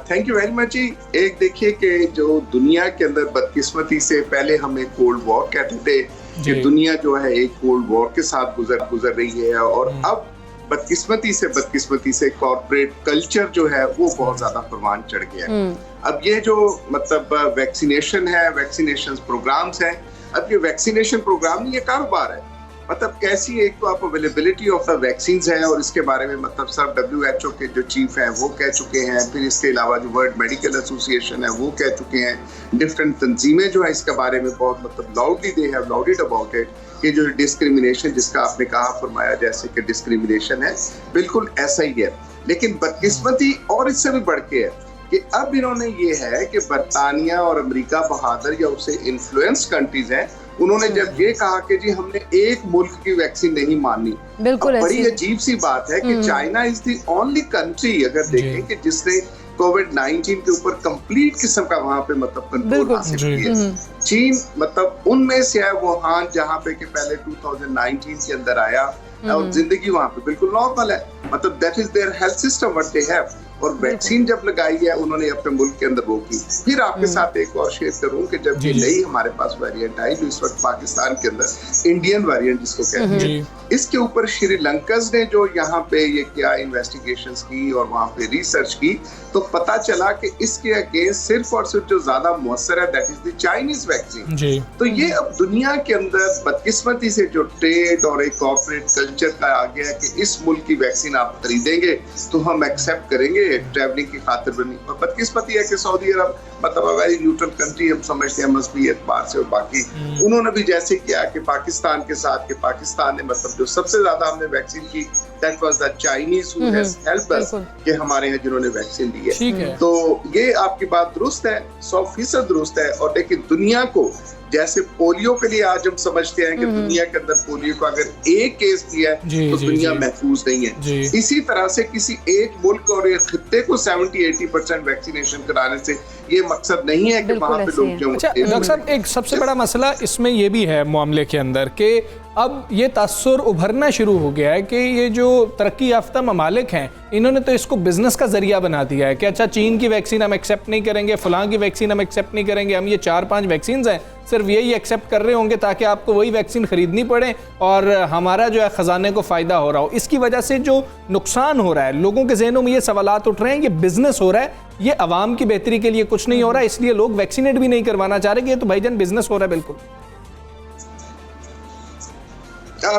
थैंक यू वेरी मच जी। एक देखिए कि जो दुनिया के अंदर बदकिस्मती से पहले हम एक कोल्ड वॉर कहते थे कि दुनिया जो है एक कोल्ड वॉर के साथ गुजर रही है, और अब बदकिस्मती से कॉर्पोरेट कल्चर जो है वो बहुत ज्यादा परवान चढ़ गया है। अब ये जो मतलब वैक्सीनेशन है, वैक्सीनेशन प्रोग्राम्स हैं, अब ये वैक्सीनेशन प्रोग्राम ये कारोबार है। मतलब कैसी, एक तो आप अवेलेबिलिटी ऑफ द वैक्सीन है और इसके बारे में मतलब सब WHO के जो चीफ हैं वो कह चुके हैं, फिर इसके अलावा जो वर्ल्ड मेडिकल एसोसिएशन है वो कह चुके हैं, डिफरेंट तंजीमें जो है इसके बारे में बहुत मतलब loudly they have louded about it कि जो डिस्क्रिमिनेशन जिसका आपने कहा फरमाया जैसे कि डिस्क्रिमिनेशन है, बिल्कुल ऐसा ही है। लेकिन बदकिस्मती और इससे भी बढ़ के है कि अब इन्होंने ये है कि बरतानिया और अमेरिका बहादुर या उससे इन्फ्लुएंस कंट्रीज हैं, उन्होंने जब ये कहा कि जी हमने एक मुल्क की वैक्सीन नहीं माननी, बिल्कुल बड़ी अजीब सी बात है कि China is the only country अगर देखें कि जिसने कोविड-19 के ऊपर कंप्लीट किस्म का वहां पे मतलब कंट्रोल हासिल किया। चीन मतलब उनमें से है वुहान, जहाँ पे कि पहले 2019 के अंदर आया और जिंदगी वहां पे बिल्कुल नॉर्मल है, मतलब that is their health system what they have. और वैक्सीन जब लगाई है उन्होंने अपने मुल्क के अंदर वो की। फिर आपके साथ एक और शेयर करूं कि जब ये नई हमारे पास वेरिएंट आई जो इस वक्त पाकिस्तान के अंदर इंडियन वेरिएंट जिसको कहते हैं, इसके ऊपर श्रीलंकज ने जो यहाँ पे ये किया इन्वेस्टिगेशंस की और वहाँ पे रिसर्च की, तो पता चला कि इसके अगेंस्ट सिर्फ और सिर्फ जो ज्यादा मुअस्सर है that is the Chinese vaccine. तो ये अब दुनिया के अंदर बदकिस्मती से जो ट्रेड और एक कॉर्पोरेट कल्चर का आ गया कि इस मुल्क की वैक्सीन आप खरीदेंगे तो हम एक्सेप्ट करेंगे ट्रैवलिंग की खातिर बनी। और बदकिस्मती है कि सऊदी अरब मतलब वेरी न्यूट्रल कंट्री हम समझते हैं मजहबी एतबार से, और बाकी उन्होंने भी जैसे किया कि पाकिस्तान के साथ कि पाकिस्तान ने मतलब जो सबसे ज्यादा हमने वैक्सीन की that was the Chinese who has helped अस कि हमारे यहाँ जिन्होंने वैक्सीन ली है। तो ये आपकी बात दुरुस्त है, 100% दुरुस्त है। और लेकिन दुनिया को जैसे पोलियो के लिए आज हम समझते हैं कि दुनिया के अंदर पोलियो का अगर एक केस भी है तो दुनिया महफूज नहीं है, इसी तरह से किसी एक मुल्क और एक खित्ते को 70-80% वैक्सीनेशन कराने से ये मकसद नहीं है कि वहाँ पे लोग जो। अच्छा डॉक्टर साहब, एक सबसे बड़ा मसला इसमें ये भी है मामले के अंदर कि अब ये तासुर उभरना शुरू हो गया है कि ये जो तरक्की याफ्ता ममालिक हैं इन्होंने तो इसको बिजनेस का जरिया बना दिया है कि अच्छा चीन की वैक्सीन हम एक्सेप्ट नहीं करेंगे, फलां की वैक्सीन हम एक्सेप्ट नहीं करेंगे, हम ये 4-5 वैक्सीन हैं सिर्फ यही एक्सेप्ट कर रहे होंगे ताकि आपको वही वैक्सीन खरीदनी पड़े और हमारा जो है ख़जाने को फ़ायदा हो रहा हो। इसकी वजह से जो नुकसान हो रहा है लोगों के जहनों में ये सवालात उठ रहे हैं, ये बिजनेस हो रहा है, ये अवाम की बेहतरी के लिए कुछ नहीं हो रहा है, इसलिए लोग वैक्सीनेट भी नहीं करवाना चाह रहे कि ये तो भाईजान बिजनेस हो रहा है। बिल्कुल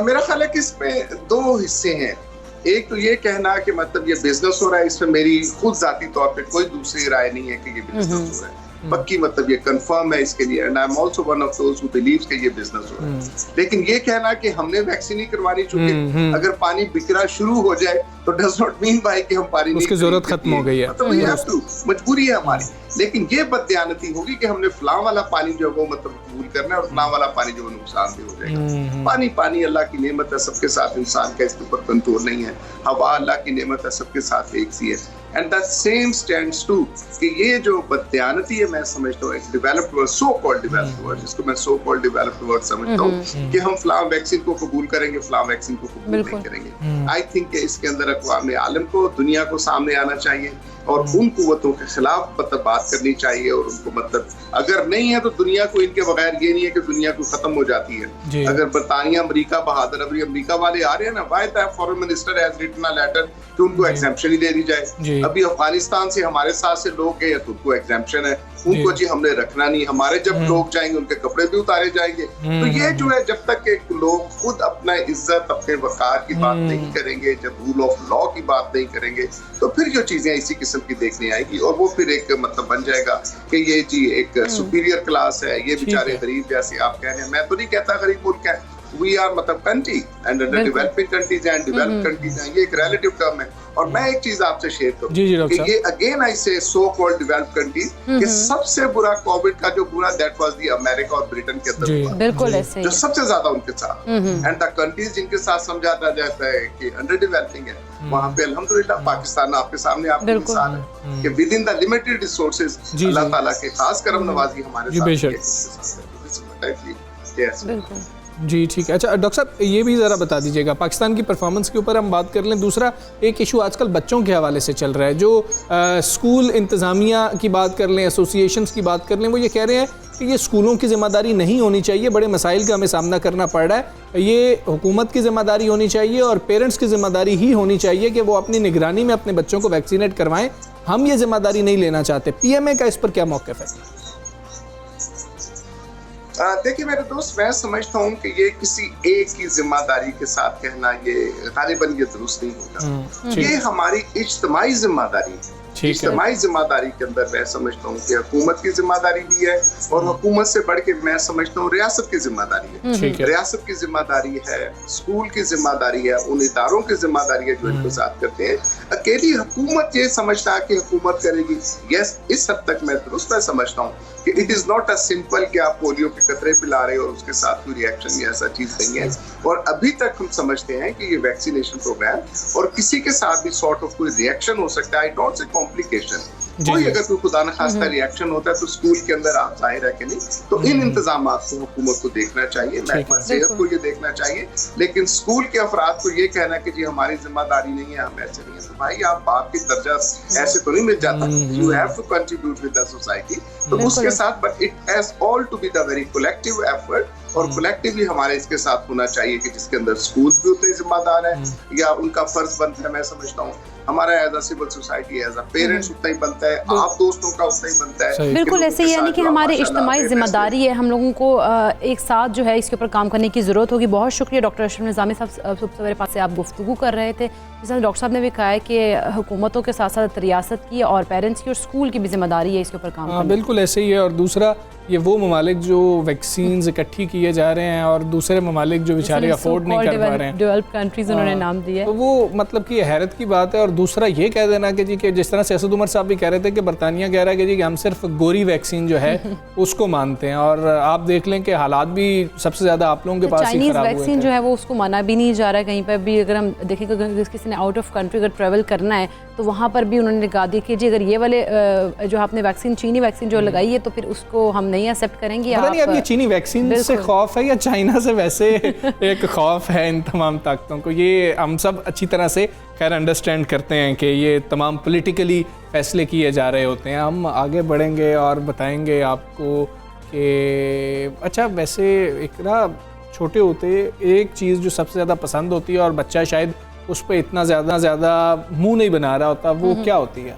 मेरा ख्याल है कि इसमें दो हिस्से हैं। एक तो ये कहना कि मतलब ये बिजनेस हो रहा है, इसमें मेरी खुद जाती तौर पे कोई दूसरी राय नहीं है कि ये बिजनेस हो रहा है, पक्की मतलब ये कंफर्म है इसके लिए, and I am also one of those who believes कि ये बिजनेस हो रहा है। लेकिन ये कहना कि हमने वैक्सीन नहीं करवानी, चूंकि अगर पानी बिकना शुरू हो जाए तो डज नॉट मीन बाय कि हम पानी उसकी जरूरत खत्म हो गई है, मतलब वी हैव टू, मजबूरी है हमारी। लेकिन ये बददियानती होगी कि हमने फलां वाला पानी जो वो मतलब कबूल करना है और फलां वाला पानी जो नुकसान भी हो जाएगा। पानी अल्लाह की नेमत है, सबके साथ इंसान का इसके ऊपर कंट्रोल नहीं है। हवा अल्लाह की नेमत है, सबके साथ एक सी है। And that same stands to कि ये जो बददियानती है, मैं समझता हूँ एक developed world, so called developed world, जिसको मैं सो कॉल्ड डेवलप्ड वर्ड समझता हूँ कि हम फलां वैक्सीन को कबूल करेंगे, फलां वैक्सीन को कबूल नहीं करेंगे। आई थिंक इसके अंदर अक़वाम आलम को, दुनिया को सामने आना चाहिए और उन कुव्वतों के खिलाफ मतलब बात करनी चाहिए और उनको मतलब अगर नहीं है तो दुनिया को इनके बगैर ये नहीं है कि दुनिया को खत्म हो जाती है। अगर बरतानिया, अमेरिका, बहादुर अमेरिका वाले आ रहे हैं ना, why the foreign minister has written a letter कि उनको एग्जेम्पशन ही दे दी जाए। अभी अफगानिस्तान से हमारे साथ से लोग गए तो उनको एग्जेम्पशन है, उनको जी हमने रखना नहीं, हमारे जब लोग जाएंगे उनके कपड़े भी उतारे जाएंगे। तो ये जो है जब तक एक लोग खुद अपना इज्जत, अपने वकार की बात नहीं करेंगे, जब रूल ऑफ लॉ की बात नहीं करेंगे, तो फिर जो चीजें इसी किस्म की देखने आएगी और वो फिर एक मतलब बन जाएगा कि ये जी एक सुपीरियर क्लास है, ये बेचारे गरीब, जैसे आप कह रहे हैं। मैं तो नहीं कहता गरीब मुल्क है, वी आर मतलब country and developing countries and developed countries हैं, ये एक रिलेटिव टर्म है। और मैं एक चीज आपसे शेयर करूं कि ये अगेन आई से सो कॉल्ड डेवलप्ड कंट्रीज कि सबसे बुरा कोविड का जो बुरा दैट वाज द अमेरिका और ब्रिटेन के अंदर हुआ, बिल्कुल ऐसे जो सबसे ज्यादा उनके साथ। एंड द कंट्रीज जिनके साथ समझाता जाता है कि अंडर डेवलपिंग है, वहां पे अल्हम्दुलिल्लाह पाकिस्तान आपके सामने आपकी मिसाल है कि within the limited resources Allah ताला के खास करम नवाजी हमारे साथ है। जी ठीक है। अच्छा डॉक्टर साहब, ये भी ज़रा बता दीजिएगा, पाकिस्तान की परफॉर्मेंस के ऊपर हम बात कर लें। दूसरा एक इशू आजकल बच्चों के हवाले से चल रहा है, जो स्कूल इंतज़ामिया की बात कर लें, एसोसिएशंस की बात कर लें, वो ये कह रहे हैं कि ये स्कूलों की ज़िम्मेदारी नहीं होनी चाहिए, बड़े मसाइल का हमें सामना करना पड़ रहा है, ये हुकूमत की ज़िम्मेदारी होनी चाहिए और पेरेंट्स की ज़िम्मेदारी ही होनी चाहिए कि वो अपनी निगरानी में अपने बच्चों को वैक्सीनेट करवाएं, हम ये ज़िम्मेदारी नहीं लेना चाहते। PMA का इस पर क्या मौक़िफ़ है? देखिए मेरे दोस्त, मैं समझता हूँ कि ये किसी एक की जिम्मेदारी के साथ कहना ये गालिबन ये दुरुस्त नहीं होगा। ये हमारी इज्तिमाई जिम्मेदारी है। इज्तिमाई जिम्मेदारी के अंदर मैं समझता हूँ कि हुकूमत की जिम्मेदारी भी है और हुकूमत से बढ़ के मैं समझता हूँ रियासत की जिम्मेदारी है। रियासत की जिम्मेदारी है, स्कूल की जिम्मेदारी है, उन इदारों की जिम्मेदारी है जो इनको साथ करते हैं। अकेली हुकूमत ये समझता है कि हुकूमत करेगी, यस, इस हद तक मैं दुरुस्त मैं समझता हूँ कि it is not a simple कि आप पोलियो के कतरे पिला रहे हो और उसके साथ कोई रिएक्शन या ऐसा चीज नहीं है। और अभी तक हम समझते हैं कि ये वैक्सीनेशन प्रोग्राम और किसी के साथ भी सॉर्ट ऑफ कोई रिएक्शन हो सकता है, आई डोंट से कॉम्प्लिकेशन, कोई अगर कोई खुदा न खास्ता रिएक्शन होता है तो स्कूल के अंदर आप जाहिर है कि नहीं, तो इन इंतजाम को हुकूमत को देखना चाहिए, महकमा सेहत को ये देखना चाहिए। लेकिन स्कूल के अफराद को ये कहना कि जी हमारी जिम्मेदारी नहीं है, हम ऐसे नहीं है, तो भाई आप बाप की दर्जा ऐसे तो नहीं मिल जाता, you have to contribute with the society. तो उसके साथ but it has all to be the very collective effort, और कलेक्टिवली हमारे इसके साथ होना चाहिए कि जिसके अंदर स्कूल्स भी उतने जिम्मेदार है या उनका फर्ज बनता है। मैं समझता हूँ हमारा as a civil society, as a parents उतना ही बनता है, आप दोस्तों का उतना ही बनता है। बिल्कुल ऐसे ही, यानी कि हमारी इज्तिमाई जिम्मेदारी है, हम लोगों को एक साथ जो है इसके ऊपर काम करने की ज़रूरत होगी। बहुत शुक्रिया डॉक्टर अशरफ निज़ामी साहब, सुबह सवेरे पास से आप गुफ्तगू कर रहे थे। जैसा डॉक्टर साहब ने भी कहा है कि हुकूमतों के साथ साथ रियासत की और पेरेंट्स की और स्कूल की भी जिम्मेदारी है इसके ऊपर काम करना। बिल्कुल ऐसे ही है। और दूसरा, ये वो ममालिक जो वैक्सीन इकट्ठी किए जा रहे हैं और दूसरे ममालिक जो बेचारे अफोर्ड नहीं कर पा रहे हैं, डेवलप्ड कंट्रीज उन्होंने नाम दिया, तो वो मतलब कि हैरत की बात है। और दूसरा ये कह देना कि जी, कि जिस तरह से असद उमर साहब भी कह रहे थे कि बरतानिया कह रहा है कि जी कि हम सिर्फ गोरी वैक्सीन जो है उसको मानते हैं, और आप देख लें कि हालात भी सबसे ज़्यादा आप लोगों के पास ही चाइनीज़ खराब हुए वैक्सीन जो है वो उसको माना भी नहीं जा रहा है कहीं पर भी। अगर हम देखें कि अगर किसी ने आउट ऑफ कंट्री अगर ट्रैवल करना है तो वहाँ पर भी उन्होंने कहा दिया कि जी अगर ये वाले जो आपने वैक्सीन, चीनी वैक्सीन जो लगाई है, तो फिर उसको हम नहीं एक्सेप्ट करेंगे। पता नहीं अब ये चीनी वैक्सीन से खौफ है या चाइना से वैसे एक खौफ है इन तमाम ताकतों को, ये हम सब अच्छी तरह से खैर अंडरस्टैंड करते हैं कि ये तमाम पॉलिटिकली फैसले किए जा रहे होते हैं। हम आगे बढ़ेंगे और बताएंगे आपको कि अच्छा, वैसे एक ना छोटे होते एक चीज़ जो सबसे ज़्यादा पसंद होती है और बच्चा शायद उस पर इतना ज़्यादा मुंह नहीं बना रहा होता, वो क्या होती है?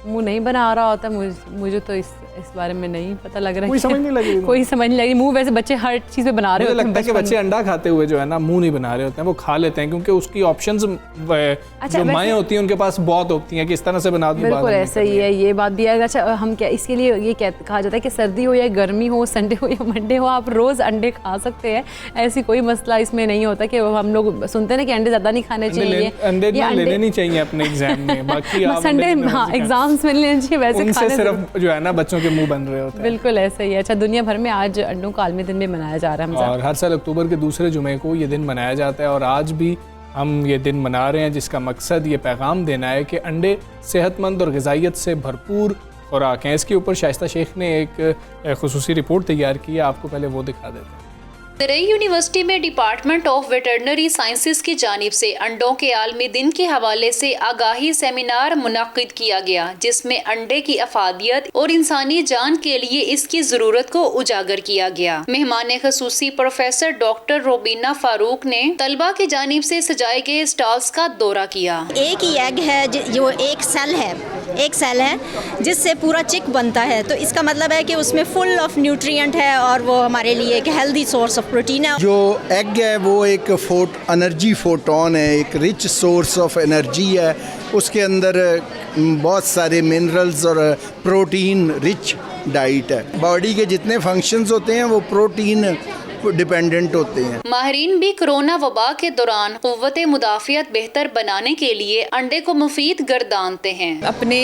मुंह नहीं बना रहा होता, मुझे तो इस बारे में नहीं पता लग रहा है। कोई समझ नहीं लगी कोई समझ नहीं लगी। मुंह वैसे बच्चे हर चीज़ पे बना रहे होते हैं। लगता है कि बच्चे अंडा खाते हुए जो है ना मुंह नहीं बना रहे होते हैं, वो खा लेते हैं क्योंकि उसकी ऑप्शंस जो माएँ होती हैं उनके पास बहुत होती हैं कि इस तरह से बना दूं। बिल्कुल ऐसा ही है, ये बात भी है। अच्छा, हम क्या इसके लिए ये कहा जाता है कि सर्दी हो या गर्मी हो, संडे हो या मंडे हो, आप रोज़ अंडे खा सकते हैं, ऐसी कोई मसला इसमें नहीं होता। कि हम लोग सुनते हैं ना कि अंडे ज़्यादा नहीं खाने चाहिए, अंडे लेने नहीं चाहिए अपने एग्जाम में, बाकी संडे हाँ एग्जाम्स में लेने चाहिए, वैसे खाने सिर्फ जो है ना बच्चों के मुंह बन रहे होते हैं। बिल्कुल ऐसा ही है। अच्छा, दुनिया भर में आज अंडों का आलमी दिन भी मनाया जा रहा है, और हर साल अक्टूबर के दूसरे जुमे को ये दिन मनाया जाता है, और आज भी हम ये दिन मना रहे हैं जिसका मकसद ये पैगाम देना है कि अंडे सेहतमंद और ग़िज़ाइयत से भरपूर खुराक हैं। इसके ऊपर शाइस्ता शेख ने एक खुसूसी रिपोर्ट तैयार की है, आपको पहले वो दिखा देते हैं। दरई यूनिवर्सिटी में डिपार्टमेंट ऑफ वेटरनरी साइंसेज की जानिब से अंडों के आलमी दिन के हवाले से आगाही सेमिनार मुनक्किद किया गया, जिसमें अंडे की अफादियत और इंसानी जान के लिए इसकी जरूरत को उजागर किया गया। मेहमान खसूसी प्रोफेसर डॉक्टर रोबीना फारूक ने तलबा की जानिब से सजाए गए स्टॉल्स का दौरा किया। एक ही एग है जो एक सेल है जिससे पूरा चिक बनता है, तो इसका मतलब है कि उसमें फुल ऑफ न्यूट्रिएंट है और वो हमारे लिए एक हेल्दी सोर्स ऑफ प्रोटीन है। जो एग है वो एक एनर्जी फोटोन है, एक रिच सोर्स ऑफ एनर्जी है, उसके अंदर बहुत सारे मिनरल्स और प्रोटीन रिच डाइट है। बॉडी के जितने फंक्शंस होते हैं वो प्रोटीन डिपेंडेंट होते हैं। माहिरीन भी कोरोना वबा के दौरान कुव्वत मुदाफियत बेहतर बनाने के लिए अंडे को मुफीद गर्दानते हैं। अपने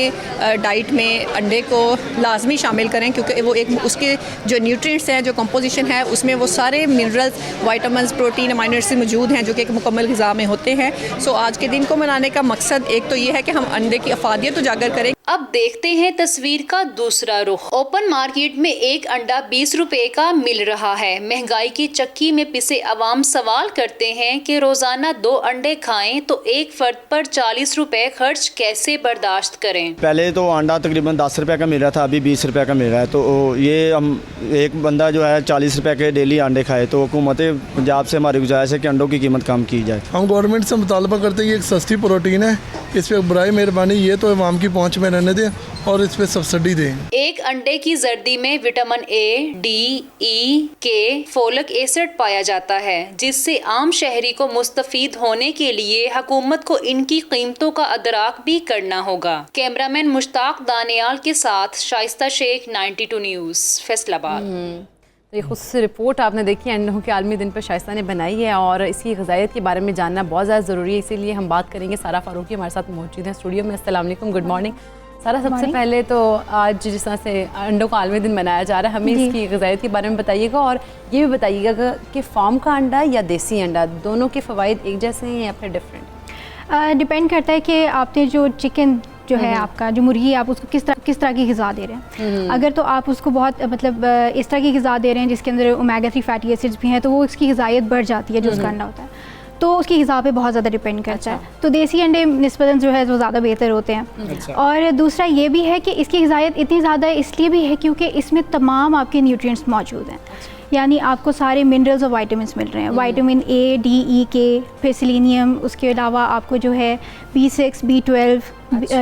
डाइट में अंडे को लाजमी शामिल करें, क्योंकि वो एक उसके जो न्यूट्रिएंट्स हैं, जो कंपोजिशन है, उसमें वो सारे minerals, vitamins, protein, amino acid मौजूद हैं जो कि एक मुकम्मल ग़िज़ा में होते हैं। सो आज के दिन को मनाने का मकसद एक तो ये है कि हम अंडे की अफादियत उजागर करें। अब देखते हैं तस्वीर का दूसरा रुख। ओपन मार्केट में एक अंडा 20 रुपए का मिल रहा है। महंगाई की चक्की में पिसे अवाम सवाल करते हैं कि रोजाना 2 अंडे खाएं तो एक फर्द पर 40 रुपए खर्च कैसे बर्दाश्त करें। पहले तो अंडा तकरीबन 10 रुपए का मिल रहा था, अभी 20 रुपए का मिल रहा है, तो ये हम एक बंदा जो है 40 रुपए के डेली अंडे खाए, तो हुकूमत पंजाब से हमारी गुजारिश है कि अंडों की कीमत कम की जाए। हम गवर्नमेंट से मुतालबा करते हैं, ये एक सस्ती प्रोटीन है, इस पर बराए मेहरबानी ये तो अवाम की पहुँच में रहने दें और इस पे सब्सिडी दें। एक अंडे की जर्दी में विटामिन ए, डी, ई, के, फोलिक एसिड पाया जाता है, जिससे आम शहरी को मुस्तफीद होने के लिए हुकूमत को इनकी कीमतों का अदराक भी करना होगा। कैमरामैन मुश्ताक दानियाल के साथ शाइस्ता शेख, 92 न्यूज़, फैसलाबाद। ये खुद रिपोर्ट आपने देखी अंडों के आलमी दिन पर शाइस्ता ने बनाई है, और इसकी ग़िज़ाइयत के बारे में जानना बहुत ज़्यादा ज़रूरी है, इसीलिए हम बात करेंगे। सारा फारूकी हमारे साथ मौजूद है स्टूडियो में। अस्सलाम वालेकुम, गुड मॉर्निंग सारा। सबसे पहले तो आज जिस तरह से अंडों का आलमी दिन मनाया जा रहा है, हमें इसकी ग़िज़ाइयत के बारे में बताइएगा, और ये भी बताइएगा कि फार्म का अंडा या देसी अंडा, दोनों के फ़वाइद एक जैसे हैं या फिर डिफरेंट? डिपेंड करता है कि आपने जो चिकन जो है आपका जो मुर्गी, आप उसको किस तरह की ग़िज़ा दे रहे हैं। अगर तो आप उसको बहुत मतलब इस तरह की ग़िज़ा दे रहे हैं जिसके अंदर ओमेगा 3 फैटी एसिड्स भी हैं, तो वो उसकी ग़िज़ायत बढ़ जाती है जो उसका अंडा होता है, तो उसकी ग़िज़ा पे बहुत ज़्यादा डिपेंड करता है। तो देसी अंडे निस्बतन जो है वो ज़्यादा बेहतर होते हैं। और दूसरा ये भी है कि इसकी ग़िज़ायत इतनी ज़्यादा इसलिए भी है क्योंकि इसमें तमाम आपके न्यूट्रिएंट्स मौजूद हैं, यानी आपको सारे मिनरल्स और वाइटामिन्स मिल रहे हैं। विटामिन ए, डी, ई, के, फिर सेलेनियम, उसके अलावा आपको जो है B6, B12,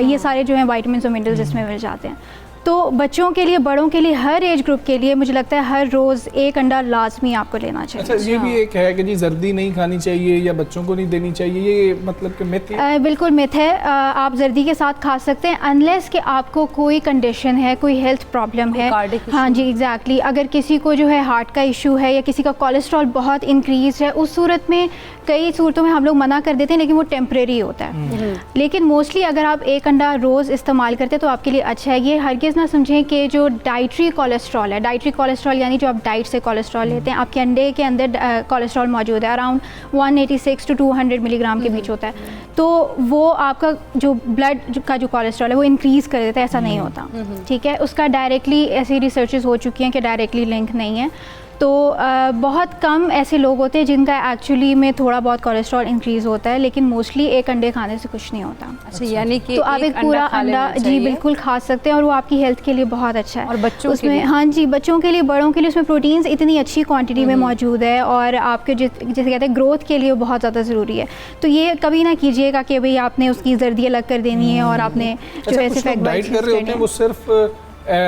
ये सारे जो हैं वाइटामिन्स और मिनरल्स इसमें मिल जाते हैं। तो बच्चों के लिए, बड़ों के लिए, हर एज ग्रुप के लिए मुझे लगता है हर रोज़ एक अंडा लाजमी आपको लेना चाहिए। अच्छा, ये भी एक है कि जी जर्दी नहीं खानी चाहिए या बच्चों को नहीं देनी चाहिए, ये मतलब कि मिथ है? बिल्कुल मिथ है। आप जर्दी के साथ खा सकते हैं अनलेस कि आपको कोई कंडीशन है, कोई हेल्थ प्रॉब्लम है। हाँ जी, एग्जैक्टली। अगर किसी को जो है हार्ट का इशू है या किसी का कोलेस्ट्रॉल बहुत इंक्रीज है, उस सूरत में कई सूरतों में हम लोग मना कर देते हैं, लेकिन वो टेम्परेरी होता है। लेकिन मोस्टली अगर आप एक अंडा रोज़ इस्तेमाल करते हैं तो आपके लिए अच्छा है। ये हरगिज़ ना समझें कि जो डाइटरी कोलेस्ट्रॉल है, डाइटरी कोलेस्ट्रॉल यानी जो आप डाइट से कोलेस्ट्रॉल लेते हैं, आपके अंडे के अंदर कोलेस्ट्रॉल मौजूद है, अराउंड 186 to 200 मिलीग्राम के बीच होता है। तो वो आपका जो ब्लड का जो कोलेस्ट्रॉल है वो इंक्रीज़ कर देता है, ऐसा नहीं होता। ठीक है, उसका डायरेक्टली ऐसी रिसर्चेस हो चुकी हैं कि डायरेक्टली लिंक नहीं है। तो बहुत कम ऐसे लोग होते हैं जिनका एक्चुअली में थोड़ा बहुत कोलेस्ट्रॉल इंक्रीज़ होता है, लेकिन मोस्टली एक अंडे खाने से कुछ नहीं होता। अच्छा, यानी कि तो आप एक पूरा अंडा जी बिल्कुल खा सकते हैं और वो आपकी हेल्थ के लिए बहुत अच्छा है। और बच्चों उसमें के लिए? हाँ जी, बच्चों के लिए, बड़ों के लिए उसमें प्रोटीन्स इतनी अच्छी क्वांटिटी में मौजूद है और आपके जैसे कहते हैं ग्रोथ के लिए बहुत ज़्यादा ज़रूरी है। तो ये कभी ना कीजिएगा कि भाई आपने उसकी जर्दी अलग कर देनी है और आपने जो है सिर्फ डाइट कर रहे होते हैं वो सिर्फ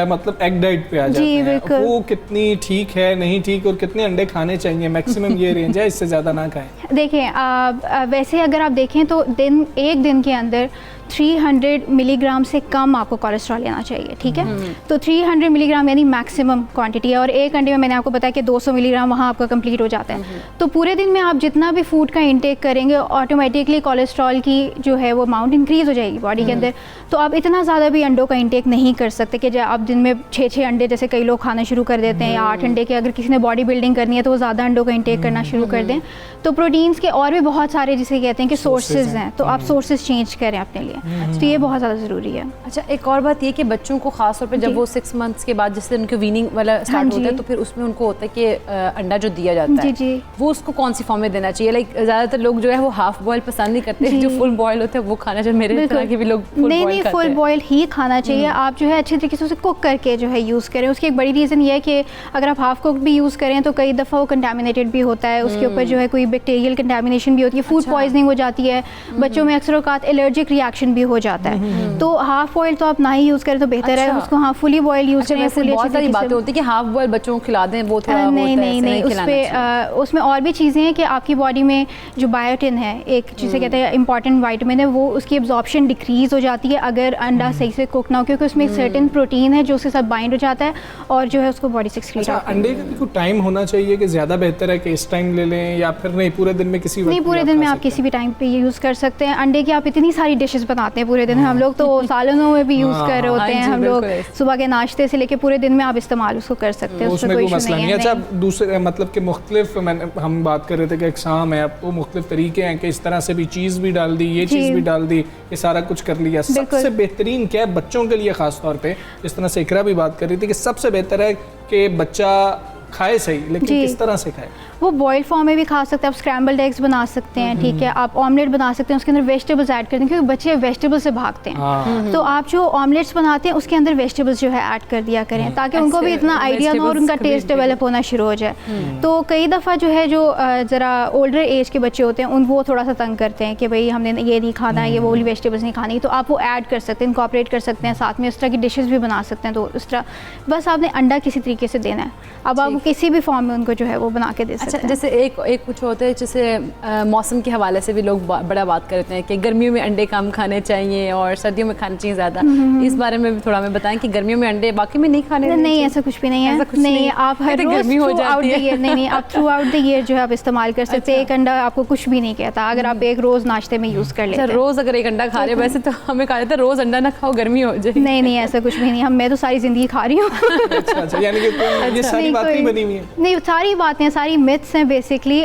मतलब एग डाइट पे आ जाते हैं, वो कितनी ठीक है नहीं ठीक और कितने अंडे खाने चाहिए, मैक्सिमम ये रेंज है, इससे ज़्यादा ना खाएं। देखें वैसे अगर आप देखें तो एक दिन के अंदर 300 मिलीग्राम से कम आपको कोलेस्ट्रॉल लेना चाहिए। ठीक है, तो 300 मिलीग्राम यानी मैक्सिमम क्वांटिटी है और एक अंडे में मैंने आपको बताया कि 200 मिलीग्राम वहाँ आपका कंप्लीट हो जाता है। तो पूरे दिन में आप जितना भी फूड का इंटेक करेंगे ऑटोमेटिकली कोलेस्ट्रॉल की जो है वो अमाउंट इंक्रीज़ हो जाएगी बॉडी के अंदर। तो आप इतना ज़्यादा भी अंडों का इंटेक नहीं कर सकते कि आप दिन में 6 अंडे जैसे कई लोग खाना शुरू कर देते हैं या 8 अंडे के। अगर किसी ने बॉडी बिल्डिंग करनी है तो वो ज़्यादा अंडों का इंटेक करना शुरू कर दें। तो प्रोटीन्स के और भी बहुत सारे जिसे कहते हैं कि सोर्सेज हैं, तो आप सोर्सेज चेंज करें अपने लिए, तो ये बहुत ज़्यादा ज़रूरी है। अच्छा, एक और बात ये कि बच्चों को खास तौर पे जब वो 6 मंथ्स के बाद जिससे उनके वीनिंग वाला स्टार्ट होता है तो फिर उसमें उनको होता है कि अंडा जो दिया जाता है वो उसको कौन सी फॉर्म में देना चाहिए? लाइक ज़्यादातर लोग जो है वो हाफ बॉयल पसंद नहीं करते, जो फुल बॉयल होता है वो खाना चाहिए। मेरे तरह के भी लोग नहीं, फुल बॉयल ही खाना चाहिए। आप जो है अच्छे तरीके से उसे कुक करके जो है यूज़ करें। उसकी एक बड़ी रीज़न ये है कि अगर आप हाफ कुक भी यूज़ करें तो कई दफ़ा वो कंटामिनेटेड भी होता है, उसके ऊपर जो है कोई बैक्टीरियल कंटामिनेशन भी होती है, फूड पॉइजनिंग हो जाती है, बच्चों में अक्सर औकात एलर्जिक रिएक्शन भी हो जाता है। तो हाफ बॉयल तो आप ना ही यूज़ करें तो बेहतर है, उसको हाँ फुली बॉयल यूज़ करें। बहुत सारी बातें होती है कि हाफ बॉयल बच्चों को खिला दें, वो थोड़ा नहीं, उसमें और भी चीज़ें हैं कि आपकी बॉडी में जो बायोटिन है, एक जिसे कहते हैं इंपॉर्टेंट वाइटामिन है, वो उसकी एब्जॉर्प्शन डिक्रीज़ हो जाती है अगर अंडा सही से कुक ना हो, क्योंकि उसमें एक सर्टेन प्रोटीन है जो उसके साथ बाइंड हो जाता है और जो है उसको बॉडी से एक्सक्रीट होता है। अंडे का टाइम होना चाहिए कि ज़्यादा बेहतर है कि इस टाइम ले लें या फिर नहीं पूरे दिन में किसी नहीं, पूरे दिन में आप किसी भी टाइम पे यूज़ कर सकते हैं। अंडे की आप इतनी सारी डिशेस बनाते हैं पूरे दिन, हम लोग तो सालनों में भी यूज़ कर रहे होते हैं, हम लोग सुबह के नाश्ते से लेके पूरे दिन में आप इस्तेमाल उसको कर सकते हैं, उसमें कोई मसला नहीं है। अच्छा, दूसरे मतलब कि मुख्तलिफ हम बात कर रहे थे कि इक़साम है, अब वो मुख्तलिफ तरीके हैं कि इस तरह से भी चीज़ भी डाल दी, ये चीज़ भी डाल दी, ये सारा कुछ कर लिया। सबसे बेहतरीन क्या है बच्चों के लिए ख़ास तौर पे, जिस तरह से इकरा भी बात कर रही थी कि सबसे बेहतर है कि बच्चा खाए सही, लेकिन किस तरह से खाए? वो बॉइल्ड फॉर्म में भी खा सकते हैं, आप स्क्रैम्बल्ड एग्स बना सकते हैं, ठीक है, आप ऑमलेट बना सकते हैं, उसके अंदर वेजिटेबल्स ऐड कर दें क्योंकि बच्चे वेजिटेबल्स से भागते हैं। तो आप जो ऑमलेट्स बनाते हैं उसके अंदर वेजिटेबल्स जो है ऐड कर दिया करें ताकि उनको भी इतना आइडिया ना और उनका टेस्ट डेवलप होना शुरू हो जाए। तो कई दफ़ा जो है जो ज़रा ओल्डर एज के बच्चे होते हैं उनको थोड़ा सा तंग करते हैं कि भाई हमने ये नहीं खाना है, ये वो वेजिटेबल्स नहीं खानी, तो आप वो ऐड कर सकते हैं, इनकॉर्पोरेट कर सकते हैं, साथ में उस तरह की डिशेस भी बना सकते हैं। तो उस तरह बस आपने अंडा किसी तरीके से देना है, अब आप किसी भी फॉर्म में उनको जो है वो बना के दे सकते हैं। जैसे एक कुछ होता है जैसे मौसम के हवाले से भी लोग बड़ा बात करते हैं कि गर्मियों में अंडे कम खाने चाहिए और सर्दियों में खाने चाहिए ज़्यादा। इस बारे में भी थोड़ा हमें बताएं कि गर्मियों में अंडे बाकी में नहीं खाने? नहीं, ऐसा कुछ भी नहीं है। नहीं, आप हर रोज थ्रू आउट द ईयर नहीं, आप थ्रू आउट द ईयर जो है आप इस्तेमाल कर सकते हैं। एक अंडा आपको कुछ भी नहीं कहता अगर आप एक रोज़ नाश्ते में यूज़ कर लेते हैं। रोज़ अगर एक अंडा खा रहे हैं, वैसे तो हमें कहा जाता है रोज़ अंडा ना खाओ, गर्मी हो जाए। नहीं, ऐसा कुछ भी नहीं, मैं तो सारी ज़िंदगी खा रही हूँ। अच्छा, यानी कि ये सारी बातें बनी हुई हैं? नहीं, सारी बातें सारी मिथ मिथ्स हैं बेसिकली,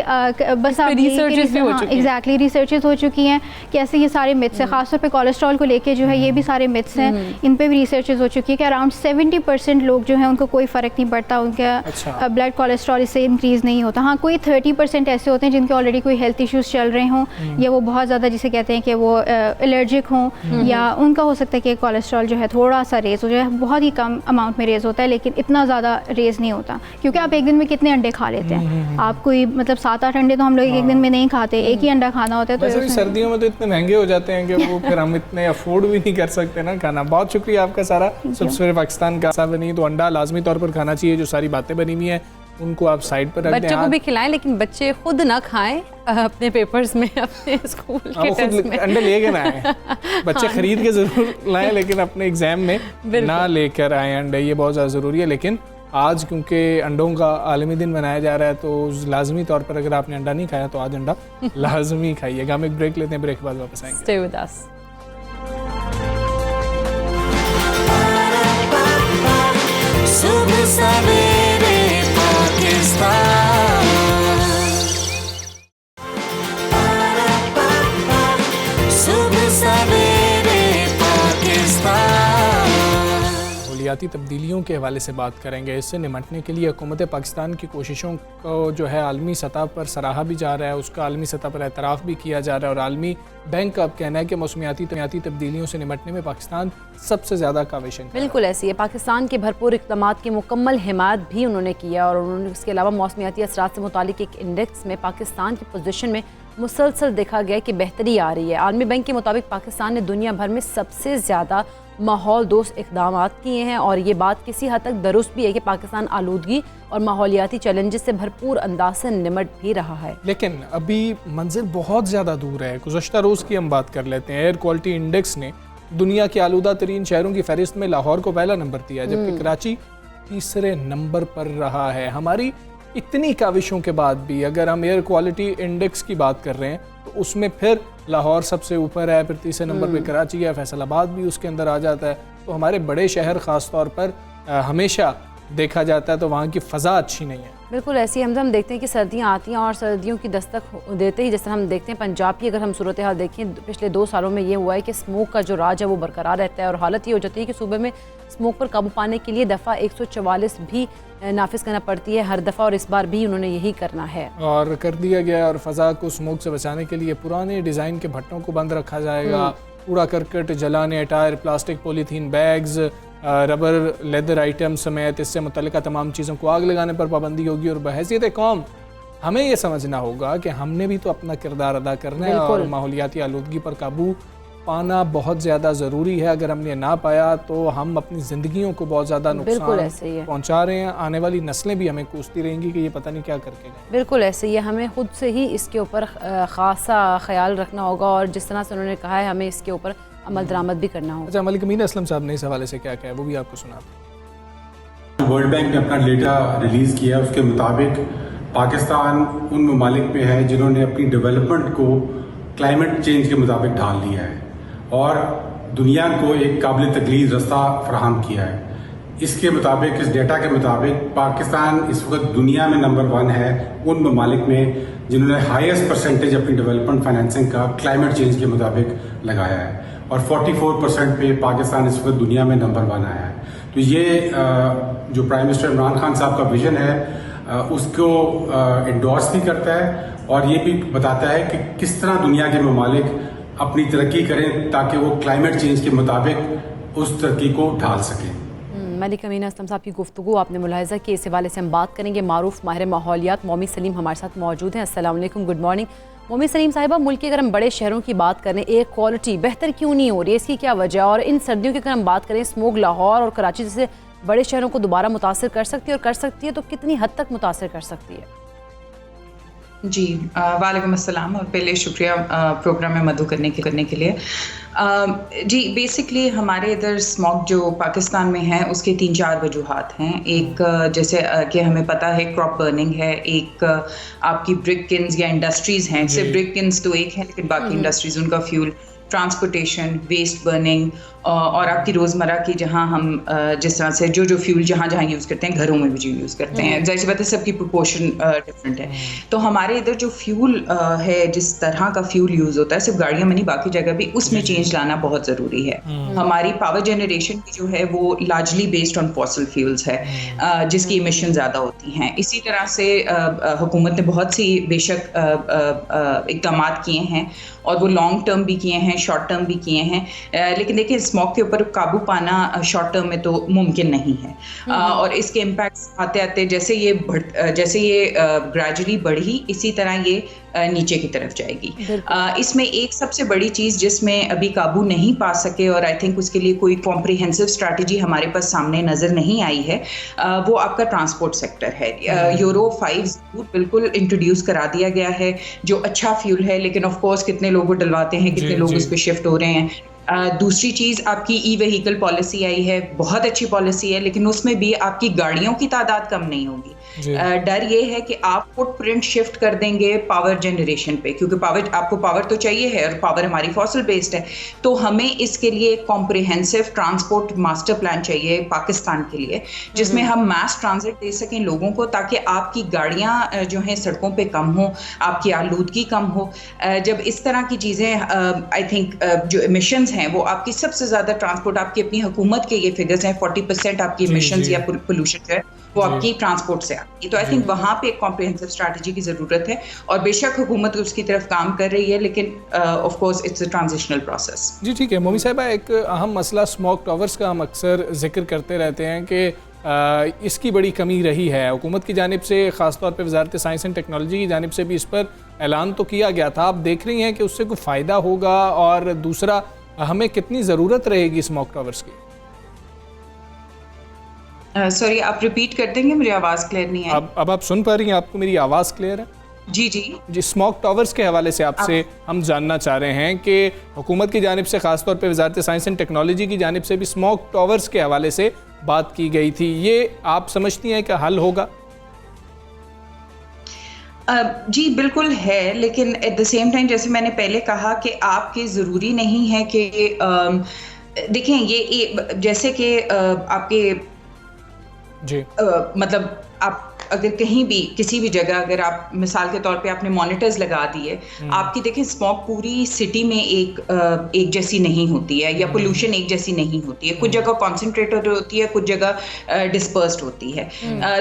बस आप रिसर्चेस भी हो चुकी हैं। एग्जैक्टली रिसर्चेस हो चुकी हैं कि ऐसे ये सारे मिथ्स हैं, खासतौर पे कोलेस्ट्रॉल को लेके जो है ये भी सारे मिथ्स हैं, इन पे भी रिसर्चेस हो चुकी है कि अराउंड 70% लोग जो हैं उनको कोई फ़र्क नहीं पड़ता, उनका ब्लड कोलेस्ट्रॉल इससे इंक्रीज़ नहीं होता। हाँ, कोई 30% ऐसे होते हैं जिनके ऑलरेडी कोई हेल्थ इश्यूज़ चल रहे हों, या वो बहुत ज़्यादा जिसे कहते हैं कि वो एलर्जिक हों, या उनका हो सकता है कि कोलेस्ट्रॉल जो है थोड़ा सा रेज़ हो जाए, बहुत ही कम अमाउंट में रेज़ होता है, लेकिन इतना ज़्यादा रेज़ नहीं होता, क्योंकि आप एक दिन में कितने अंडे खा लेते हैं, आप कोई मतलब 7-8 अंडे तो हम लोग एक दिन में नहीं खाते, एक ही अंडा खाना होता है। तो वैसे भी सर्दियों में तो इतने महंगे हो जाते हैं कि वो फिर हम इतने अफोर्ड भी नहीं कर सकते ना खाना। बहुत शुक्रिया आपका सारा। सबसे पाकिस्तान का ऐसा बनी तो अंडा लाजमी तौर पर खाना चाहिए, जो सारी बातें बनी हुई हैं उनको आप साइड पर रख दें। बच्चों को भी खिलाएं, लेकिन बच्चे खुद ना खाएं अपने पेपर्स में, अपने स्कूल के टेस्ट में अंडे लेके ना आए, बच्चे खरीद के जरूर लाएं, लेकिन अपने एग्जाम में ना लेकर आए अंडे, ये बहुत ज़्यादा ज़रूरी है। लेकिन आज क्योंकि अंडों का आलमी दिन मनाया जा रहा है, तो लाजमी तौर पर अगर आपने अंडा नहीं खाया तो आज अंडा लाजमी खाइएगा। हम एक ब्रेक लेते हैं, ब्रेक के बाद वापस आएंगे। Stay with us. सुबह सवेरे पाकिस्तान, सुबह सवेरे पाकिस्तान। माहौलियाती तब्दीलियों के हवाले से बात करेंगे। इससे निमटने के लिए हुकूमत पाकिस्तान की कोशिशों को जो है आलमी सतह पर सराहा भी जा रहा है, उसका आलमी सतह पर एतराफ़ भी किया जा रहा है, और आलमी बैंक का अब कहना है कि मौसमियाती तब्दीलियों से निमटने में पाकिस्तान सबसे ज़्यादा काविश है। बिल्कुल ऐसी है। पाकिस्तान के भरपूर इक़दामात की मुकम्मल हिमायत भी उन्होंने किया, और उन्होंने इसके अलावा मौसमियाती असरात से मुतालिक एक इंडेक्स में पाकिस्तान की पोजीशन में मुसलसल देखा गया कि बेहतरी आ रही है। आलमी बैंक के मुताबिक पाकिस्तान ने दुनिया भर में सबसे ज़्यादा माहौल दोस्त इक़दामात किए हैं, और ये बात किसी हद तक दुरुस्त भी है कि पाकिस्तान आलूदगी और माहौलियाती चैलेंजेस से भरपूर अंदाज से निमट भी रहा है। लेकिन अभी मंजिल बहुत ज़्यादा दूर है। गुज़श्ता रोज़ की हम बात कर लेते हैं। एयर क्वालिटी इंडेक्स ने दुनिया के आलूदा तरीन शहरों की फहरिस्त में लाहौर को पहला नंबर दिया, जबकि कराची तीसरे नंबर पर रहा है। हमारी इतनी काविशों के बाद भी अगर हम एयर क्वालिटी इंडेक्स की बात कर रहे हैं तो उसमें फिर लाहौर सबसे ऊपर है, फिर तीसरे नंबर पे कराची है, फैसलाबाद भी उसके अंदर आ जाता है। तो हमारे बड़े शहर ख़ास तौर पर हमेशा देखा जाता है तो वहाँ की फ़ज़ा अच्छी नहीं है। बिल्कुल ऐसी हम देखते हैं कि सर्दियाँ आती हैं और सर्दियों की दस्तक देते ही, जैसे हम देखते हैं पंजाब की अगर हम सूरत हाल देखें, पिछले 2 सालों में ये हुआ है कि स्मोक का जो राज है वो बरकरार रहता है, और हालत ये हो जाती है कि सूबे में स्मोक पर काबू पाने के लिए दफ़ा 144 भी नाफिज करना पड़ती है हर दफ़ा, और इस बार भी उन्होंने यही करना है और कर दिया गया। और फ़ज़ा को स्मोक से बचाने के लिए पुराने डिज़ाइन के भट्टों को बंद रखा जाएगा, कूड़ा करकट जलाने, tyre, plastic, polythene bags, rubber, leather item समेत इससे मुतल्लिका तमाम चीज़ों को आग लगाने पर पाबंदी होगी। और बहैसियत कौम हमें ये समझना होगा कि हमने भी तो अपना किरदार अदा करना है, और माहौलियाती आलूदगी पर काबू पाना बहुत ज़्यादा ज़रूरी है। अगर हमने ना पाया तो हम अपनी ज़िंदगियों को बहुत ज़्यादा नुकसान पहुँचा रहे हैं। आने वाली नस्लें भी हमें कोसती रहेंगी कि ये पता नहीं क्या करके गए। बिल्कुल ऐसे ही हमें खुद से ही इसके ऊपर ख़ासा ख्याल रखना होगा, और जिस तरह से उन्होंने कहा है हमें इसके ऊपर अमल दरामद भी करना होगा। अच्छा, मलिक अमीन असलम साहब ने इस हवाले से क्या कहा है वो भी आपको सुना। वर्ल्ड बैंक ने अपना डेटा रिलीज़ किया, उसके मुताबिक पाकिस्तान उन ममालिक में है जिन्होंने अपनी डेवलपमेंट को क्लाइमेट चेंज के मुताबिक ढाल लिया है और दुनिया को एक काबिल तकलीद रास्ता फराहम किया है। इसके मुताबिक, इस डेटा के मुताबिक पाकिस्तान इस वक्त दुनिया में नंबर 1 है उन ममालिक में जिन्होंने हाईएस्ट परसेंटेज अपनी डेवलपमेंट फाइनेंसिंग का क्लाइमेट चेंज के मुताबिक लगाया है, और 44% पे पाकिस्तान इस वक्त दुनिया में नंबर 1 आया है। तो ये जो प्राइम मिनिस्टर इमरान खान साहब का विजन है उसको इंडोर्स भी करता है, और ये भी बताता है कि किस तरह दुनिया के ममालिक अपनी तरक्की करें ताकि वो क्लाइमेट चेंज के मुताबिक उस तरक्की को ढाल सकें। मलिक अमीन असलम साहब की गुफ्तगू आपने मुलाहिजा की, इस हवाले से हम बात करेंगे। मारूफ माहिर माहौलियात मोमी सलीम हमारे साथ मौजूद हैं। अस्सलाम वालेकुम, गुड मॉर्निंग। मोमी सलीम साहिबा, मुल्क की अगर हम बड़े शहरों की बात करें, एयर क्वालिटी बेहतर क्यों नहीं हो रही है, इसकी क्या वजह है? और इन सर्दियों की अगर हम बात करें, स्मोक लाहौर और कराची जैसे बड़े शहरों को दोबारा मुतासर कर सकती है, और कर सकती है तो कितनी हद तक मुतासर कर सकती है? जी वालेकुम अस्सलाम, और पहले शुक्रिया प्रोग्राम में मदद करने के लिए। जी बेसिकली हमारे इधर स्मॉग जो पाकिस्तान में है उसके 3-4 वजूहात हैं। एक जैसे कि हमें पता है क्रॉप बर्निंग है, एक आपकी ब्रिक किन्स या इंडस्ट्रीज़ हैं, सिर्फ ब्रिक किन्स तो एक है लेकिन बाकी इंडस्ट्रीज़ उनका फ्यूल ट्रांसपोर्टेशन, वेस्ट बर्निंग और आपकी रोज़मर्रा की जहाँ हम जिस तरह से जो फ्यूल जहाँ यूज़ करते हैं, घरों में भी जो यूज़ करते हैं, जाहिर सी बात है सबकी प्रोपोर्शन डिफरेंट है। तो हमारे इधर जो फ्यूल है, जिस तरह का फ्यूल यूज़ होता है सिर्फ गाड़ियों में नहीं बाकी जगह भी, उसमें चेंज लाना बहुत ज़रूरी है। हमारी पावर जनरेशन की जो है वो largely based on fossil fuels है, जिसकी इमिशन ज़्यादा होती हैं। इसी तरह से हुकूमत ने बहुत सी बेशक इक़दाम किए हैं और वो लॉन्ग टर्म भी किए हैं, शॉर्ट टर्म भी किए हैं, लेकिन देखिए स्मॉग के ऊपर काबू पाना शॉर्ट टर्म में तो मुमकिन नहीं है। और इसके इम्पैक्ट्स आते आते जैसे ये ग्रेजुअली बढ़ी, इसी तरह ये नीचे की तरफ जाएगी। इसमें एक सबसे बड़ी चीज़ जिसमें अभी काबू नहीं पा सके और आई थिंक उसके लिए कोई कॉम्प्रिहेंसिव स्ट्रैटेजी हमारे पास सामने नज़र नहीं आई है, वो आपका ट्रांसपोर्ट सेक्टर है। यूरो 5 बिल्कुल इंट्रोड्यूस करा दिया गया है, जो अच्छा फ्यूल है, लेकिन ऑफ कोर्स कितने लोग डलवाते हैं, कितने लोग उस पर शिफ्ट हो रहे हैं। दूसरी चीज़ आपकी ई व्हीकल पॉलिसी आई है, बहुत अच्छी पॉलिसी है, लेकिन उसमें भी आपकी गाड़ियों की तादाद कम नहीं होगी। डर ये है कि आप फुटप्रिंट शिफ्ट कर देंगे पावर जनरेशन पे, क्योंकि आपको पावर तो चाहिए है और पावर हमारी फॉसिल बेस्ड है। तो हमें इसके लिए एक कॉम्प्रिहेंसिव ट्रांसपोर्ट मास्टर प्लान चाहिए पाकिस्तान के लिए, जिसमें हम मास ट्रांजिट दे सकें लोगों को, ताकि आपकी गाड़ियाँ जो हैं सड़कों पे कम हो, आपकी आलूदगी कम हो। जब इस तरह की चीज़ें आई थिंक जो इमिशंस हैं वो आपकी सबसे ज़्यादा ट्रांसपोर्ट, आपकी अपनी हुकूमत के ये फिगर्स हैं, 40% आपकी इमिशंस या पोल्यूशन जो है वो आपकी ट्रांसपोर्ट से आती है। तो आई थिंक वहाँ पे एक कॉम्प्रिहेंसिव स्ट्रैटेजी की ज़रूरत है और बेशक हुकूमत उसकी तरफ काम कर रही है, लेकिन of course it's a transitional process. जी ठीक है मोमी साहिबा, एक अहम मसला स्मॉग टावर्स का हम अक्सर जिक्र करते रहते हैं कि इसकी बड़ी कमी रही है। हुकूमत की जानिब से, ख़ासतौर पर वजारत साइंस एंड टेक्नोलॉजी की जानिब से भी इस पर ऐलान तो किया गया था। आप देख रही हैं कि उससे कोई फ़ायदा होगा, और दूसरा हमें कितनी ज़रूरत रहेगी स्मॉग टावर्स की? सॉरी, आप रिपीट कर देंगे, मेरी आवाज़ क्लियर नहीं है। अब आप सुन पा रही हैं? आपको मेरी आवाज़ क्लियर है? जी। स्मॉग टावर्स के हवाले से आपसे हम जानना चाह रहे हैं कि हुकूमत की जानिब से, ख़ासतौर पे वजारत साइंस एंड टेक्नोलॉजी की जानिब से भी स्मॉग टावर्स के हवाले से बात की गई थी। ये आप समझती हैं कि हल होगा? जी बिल्कुल है, लेकिन एट द सेम टाइम जैसे मैंने पहले कहा कि आपके ज़रूरी नहीं है कि देखें ये जैसे कि आपके जी मतलब आप अगर कहीं भी किसी भी जगह, अगर आप मिसाल के तौर पे आपने मॉनिटर्स लगा दिए, आपकी देखें स्मॉग पूरी सिटी में एक जैसी नहीं होती है, या पोल्यूशन एक जैसी नहीं होती है। कुछ जगह कॉन्सेंट्रेटेड होती है, कुछ जगह डिस्पर्स्ड होती है।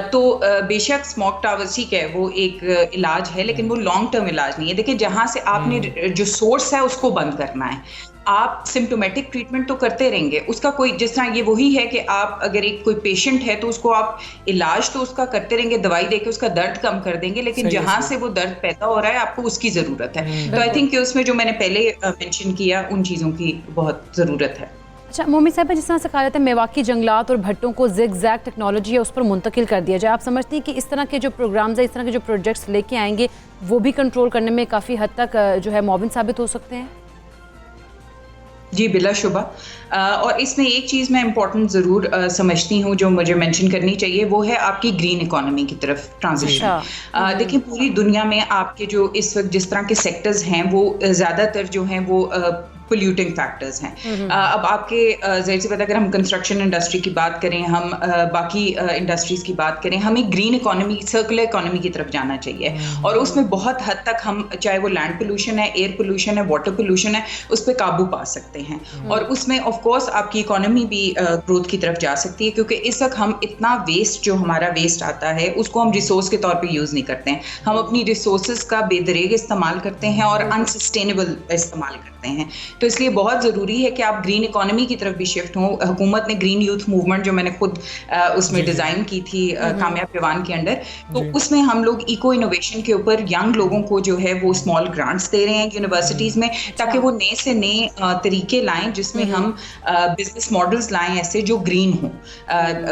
तो बेशक स्मॉग टावर्स ठीक है, वो एक इलाज है, लेकिन वो लॉन्ग टर्म इलाज नहीं है। देखिए जहाँ से आपने जो सोर्स है उसको बंद करना है। आप सिम्टोमेटिक ट्रीटमेंट तो करते रहेंगे, उसका कोई, जिस तरह ये वही है कि आप अगर कोई पेशेंट है तो उसको आप इलाज तो उसका करते रहेंगे, दवाई देके उसका दर्द कम कर देंगे, लेकिन जहां से वो दर्द पैदा हो रहा है आपको उसकी ज़रूरत है। तो आई थिंक कि उसमें जो मैंने पहले मेंशन किया, उन चीज़ों की बहुत ज़रूरत है। अच्छा मोमी साहिबा, जिस तरह से कहा जाता है मेवाकी जंगलात और भट्टों को ज़िग-ज़ैग टेक्नोलॉजी है उस पर मुंतकिल कर दिया जाए, आप समझती हैं कि इस तरह के जो प्रोग्राम्स है, इस तरह के जो प्रोजेक्ट्स लेके आएंगे, वो भी कंट्रोल करने में काफ़ी हद तक जो है मुआविन साबित हो सकते हैं? जी बिलाशुबा। और इसमें एक चीज़ मैं इम्पोर्टेंट ज़रूर समझती हूँ जो मुझे मेंशन करनी चाहिए, वो है आपकी ग्रीन इकोनॉमी की तरफ ट्रांजिशन। देखिए पूरी दुनिया में आपके जो इस वक्त जिस तरह के सेक्टर्स हैं वो ज़्यादातर जो हैं वो पोल्यूटिंग फैक्टर्स हैं। अब आपके ज़ाहिर सी बात है, अगर हम कंस्ट्रक्शन इंडस्ट्री की बात करें, हम बाकी इंडस्ट्रीज़ की बात करें, हमें ग्रीन इकोनॉमी, सर्कुलर इकोनॉमी की तरफ जाना चाहिए। और उसमें बहुत हद तक हम, चाहे वो लैंड पोल्यूशन है, एयर पोल्यूशन है, वाटर पोल्यूशन है, उस पर काबू पा सकते हैं। और उसमें ऑफ कोर्स आपकी इकोनॉमी भी ग्रोथ की तरफ जा सकती है, क्योंकि इस वक्त हम इतना वेस्ट, जो हमारा वेस्ट आता है उसको हम रिसोर्स के तौर पे यूज़ नहीं करते हैं। हम अपनी रिसोर्सेज का बेदरेग इस्तेमाल करते हैं और अनसस्टेनेबल इस्तेमाल करते हैं। तो इसलिए बहुत ज़रूरी है कि आप ग्रीन इकोनॉमी की तरफ भी शिफ्ट हों। हुकूमत ने ग्रीन यूथ मूवमेंट, जो मैंने खुद उसमें डिज़ाइन की थी कामयाब जवान के अंडर, तो उसमें हम लोग इको इनोवेशन के ऊपर यंग लोगों को जो है वो स्मॉल ग्रांट्स दे रहे हैं यूनिवर्सिटीज़ में, ताकि वो नए से नए तरीके लाएं जिसमें हम बिजनेस मॉडल्स लाएं ऐसे जो ग्रीन हों,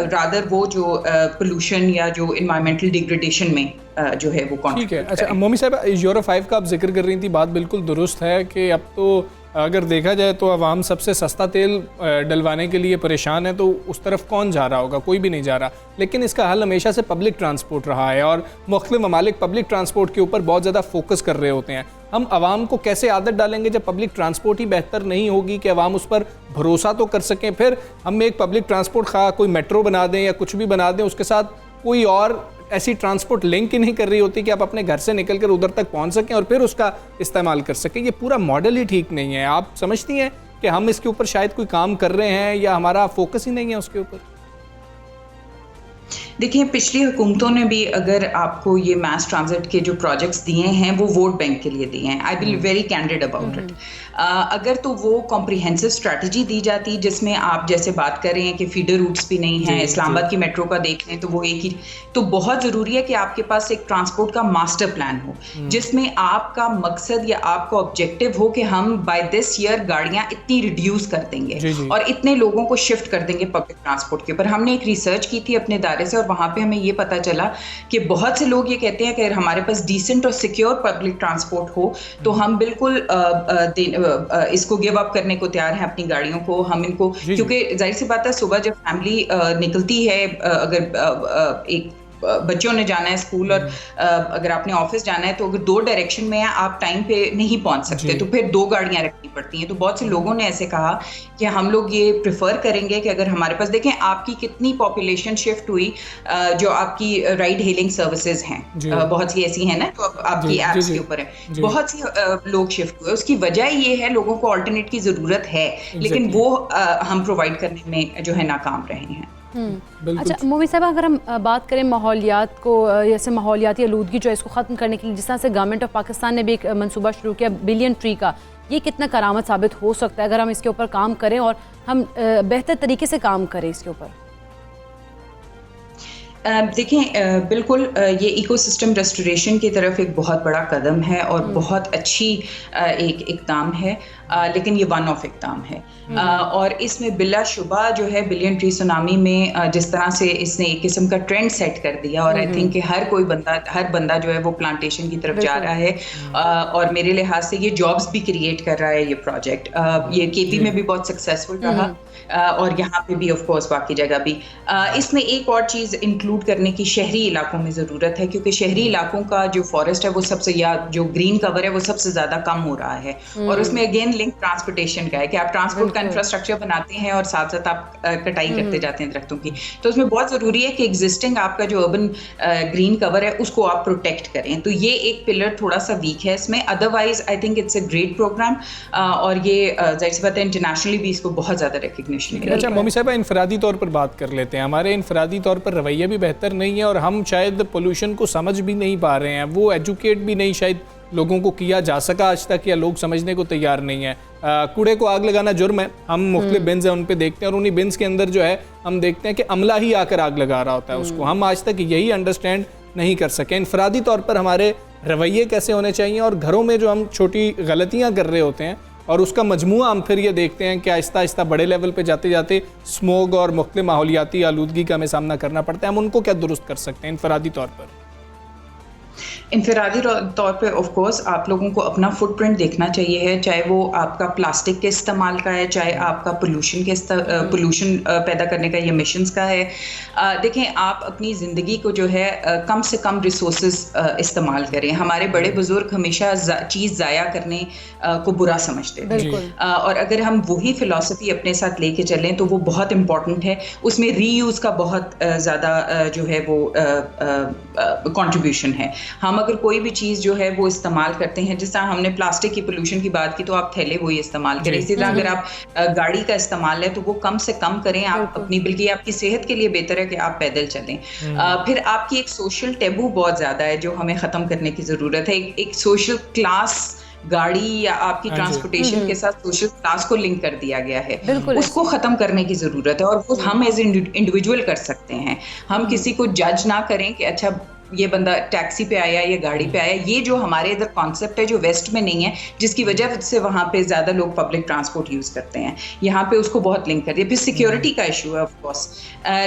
रादर वो जो पोल्यूशन या जो इन्वायरमेंटल डिग्रेडेशन में जो है वो ठीक है। अच्छा मोमी साहब, यूरो 5 का आप जिक्र कर रही थी, बात बिल्कुल दुरुस्त है कि अब तो अगर देखा जाए तो आवाम सबसे सस्ता तेल डलवाने के लिए परेशान है, तो उस तरफ कौन जा रहा होगा? कोई भी नहीं जा रहा। लेकिन इसका हल हमेशा से पब्लिक ट्रांसपोर्ट रहा है और मुख्तलिफ ममालिक पब्लिक ट्रांसपोर्ट के ऊपर बहुत ज़्यादा फोकस कर रहे होते हैं। हम आवाम को कैसे आदत डालेंगे जब पब्लिक ट्रांसपोर्ट ही बेहतर नहीं होगी कि आवाम उस पर भरोसा तो कर सकें? फिर हम एक पब्लिक ट्रांसपोर्ट कोई मेट्रो बना दें या कुछ भी बना दें, उसके साथ कोई और ऐसी ट्रांसपोर्ट लिंक ही नहीं कर रही होती कि आप अपने घर से निकल कर उधर तक पहुंच सकें और फिर उसका इस्तेमाल कर सकें। ये पूरा मॉडल ही ठीक नहीं है। आप समझती हैं कि हम इसके ऊपर शायद कोई काम कर रहे हैं या हमारा फोकस ही नहीं है उसके ऊपर? देखिए, पिछली हुकूमतों ने भी अगर आपको ये मास ट्रांजिट के जो प्रोजेक्ट्स दिए हैं वो वोट बैंक के लिए दिए हैं। I will very candid about it. अगर तो वो कॉम्प्रिहेंसिव स्ट्रैटेजी दी जाती जिसमें आप जैसे बात कर रहे हैं कि फीडर रूट्स भी नहीं हैं, इस्लामाबाद की मेट्रो का देख लें तो वो एक ही, तो बहुत ज़रूरी है कि आपके पास एक ट्रांसपोर्ट का मास्टर प्लान हो जिसमें आपका मकसद या आपका ऑब्जेक्टिव हो कि हम बाय दिस ईयर गाड़ियाँ इतनी रिड्यूस कर देंगे और इतने लोगों को शिफ्ट कर देंगे पब्लिक ट्रांसपोर्ट के ऊपर। हमने एक रिसर्च की थी अपने दायरे से और वहाँ पे हमें ये पता चला कि बहुत से लोग ये कहते हैं कि अगर हमारे पास डिसेंट और सिक्योर पब्लिक ट्रांसपोर्ट हो तो हम बिल्कुल इसको गिव अप करने को तैयार हैं अपनी गाड़ियों को। हम इनको, क्योंकि जाहिर सी बात है सुबह जब फैमिली निकलती है, अगर एक बच्चों ने जाना है स्कूल और अगर आपने ऑफिस जाना है तो अगर दो डायरेक्शन में है आप टाइम पे नहीं पहुंच सकते, तो फिर दो गाड़ियां रखनी पड़ती हैं। तो बहुत से लोगों ने ऐसे कहा कि हम लोग ये प्रेफर करेंगे कि अगर हमारे पास, देखें आपकी कितनी पॉपुलेशन शिफ्ट हुई, जो आपकी राइड हेलिंग सर्विसेज हैं बहुत सी ऐसी हैं ना जो आपकी एप्स के ऊपर है, बहुत सी लोग शिफ्ट हुए। उसकी वजह ये है लोगों को ऑल्टरनेट की जरूरत है, लेकिन वो हम प्रोवाइड करने में जो है नाकाम रहे हैं। अच्छा मोमी साहब, अगर हम बात करें माहौलियात को, जैसे माहौलियाती आलूदगी जो है इसको ख़त्म करने के लिए जिस तरह से गवर्नमेंट ऑफ पाकिस्तान ने भी एक मंसूबा शुरू किया बिलियन ट्री का, ये कितना करामत साबित हो सकता है अगर हम इसके ऊपर काम करें और हम बेहतर तरीके से काम करें इसके ऊपर? देखें, बिल्कुल ये इकोसिस्टम रेस्टोरेशन की तरफ एक बहुत बड़ा कदम है और बहुत अच्छी एक इक़दाम है, लेकिन ये वन ऑफ इक़दाम है। और इसमें बिलाशुबा जो है बिलियन ट्री सुनामी में जिस तरह से इसने एक किस्म का ट्रेंड सेट कर दिया और आई थिंक कि हर बंदा जो है वो प्लांटेशन की तरफ जा रहा है और मेरे लिहाज से ये जॉब्स भी क्रिएट कर रहा है ये प्रोजेक्ट। ये केपी में भी बहुत सक्सेसफुल रहा और यहाँ पे भी ऑफ कोर्स बाकी जगह भी। इसमें एक और चीज़ इंक्लूड करने की शहरी इलाकों में ज़रूरत है, क्योंकि शहरी इलाकों का जो फॉरेस्ट है वो सबसे, या जो ग्रीन कवर है वो सबसे ज़्यादा कम हो रहा है। और उसमें अगेन लिंक ट्रांसपोर्टेशन का है कि आप ट्रांसपोर्ट का इंफ्रास्ट्रक्चर बनाते हैं और साथ साथ आप कटाई करते जाते हैं दरख्तों की। तो उसमें बहुत ज़रूरी है कि एग्जिस्टिंग आपका जो अर्बन ग्रीन कवर है उसको आप प्रोटेक्ट करें। तो ये एक पिलर थोड़ा सा वीक है इसमें, otherwise I think it's a great program और ये जाहिर सी बात है इंटरनेशनली भी इसको बहुत ज़्यादा रिकग्निशन है। अच्छा मोमी साहब, इनफरादी तौर पर बात कर लेते हैं। हमारे इनफरादी तौर पर रवैया भी बेहतर नहीं है और हम शायद पोल्यूशन को समझ भी नहीं पा रहे हैं, वो एजुकेट भी नहीं शायद लोगों को किया जा सका आज तक, या लोग समझने को तैयार नहीं है। कूड़े को आग लगाना जुर्म है, हम मुख्तलिफ बिन्स हैं उन पे देखते हैं और उन्हीं बिन्स के अंदर जो है हम देखते हैं कि अमला ही आकर आग लगा रहा होता है उसको। हम आज तक यही अंडरस्टैंड नहीं कर सके इनफरादी तौर पर हमारे रवैये कैसे होने चाहिए, और घरों में जो हम छोटी गलतियाँ कर रहे होते हैं और उसका मजमुआ हम फिर ये देखते हैं कि आहिस्ता आहिस्ता बड़े लेवल पे जाते जाते स्मोग और मुख्तलिफ माहौलियाती आलूदगी का हमें सामना करना पड़ता है। हम उनको क्या दुरुस्त कर सकते हैं इनफरादी तौर पर? इनफरादी तौर पे ऑफ कोर्स आप लोगों को अपना फुटप्रिंट देखना चाहिए है, चाहे वो आपका प्लास्टिक के इस्तेमाल का है, चाहे आपका पोल्यूशन पैदा करने का, एमिशंस का है। देखें, आप अपनी ज़िंदगी को जो है कम से कम रिसोर्सेज इस्तेमाल करें। हमारे बड़े बुजुर्ग हमेशा चीज़ ज़ाया करने को बुरा समझते थे और अगर हम वही फ़िलासफ़ी अपने साथ लेके चलें तो वो बहुत इम्पॉर्टेंट है। उसमें रीयूज़ का बहुत ज़्यादा जो है वो कंट्रीब्यूशन है। हम अगर कोई भी चीज़ जो है वो इस्तेमाल करते हैं, जिस तरह हमने प्लास्टिक की पोल्यूशन की बात की तो आप थैले वही इस्तेमाल करें। इसी तरह अगर आप गाड़ी का इस्तेमाल है तो वो कम से कम करें आप अपनी, बल्कि आपकी सेहत के लिए बेहतर है कि आप पैदल चलें। फिर आपकी एक सोशल टेबू बहुत ज़्यादा है जो हमें ख़त्म करने की ज़रूरत है। एक सोशल क्लास गाड़ी या आपकी ट्रांसपोर्टेशन के साथ सोशल क्लास को लिंक कर दिया गया है, उसको ख़त्म करने की ज़रूरत है और वो हम एज इंडिविजुअल कर सकते हैं। हम किसी को जज ना करें कि अच्छा ये बंदा टैक्सी पे आया या गाड़ी पे आया, ये जो हमारे इधर कॉन्सेप्ट है जो वेस्ट में नहीं है, जिसकी वजह से वहाँ पे ज़्यादा लोग पब्लिक ट्रांसपोर्ट यूज़ करते हैं, यहाँ पे उसको बहुत लिंक कर दिया। फिर सिक्योरिटी का इशू है ऑफ कोर्स,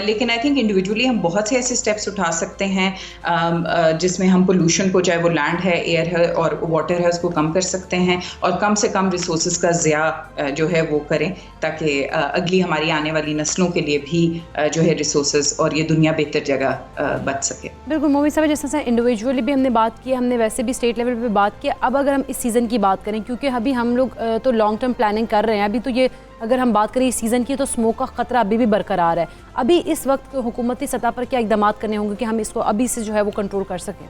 लेकिन आई थिंक इंडिविजुअली हम बहुत से ऐसे स्टेप्स उठा सकते हैं जिसमें हम पोल्यूशन को, चाहे वो लैंड है, एयर है और वाटर है, उसको कम कर सकते हैं और कम से कम रिसोर्सेज का ज़िया जो है वो करें, ताकि अगली हमारी आने वाली नस्लों के लिए भी जो है रिसोर्सेज और ये दुनिया बेहतर जगह बच सके। बिल्कुल मोमी साहब, जैसे इंडिविजुअली भी हमने बात की, हमने वैसे भी स्टेट लेवल पे बात की। अब अगर हम इस सीज़न की बात करें, क्योंकि अभी हम लोग तो लॉन्ग टर्म प्लानिंग कर रहे हैं, अभी तो ये अगर हम बात करें इस सीज़न की तो स्मोक का ख़तरा अभी भी बरकरार है। अभी इस वक्त हुकूमती सतह पर क्या इक़दाम करने होंगे कि हम इसको अभी से जो है वो कंट्रोल कर सकें?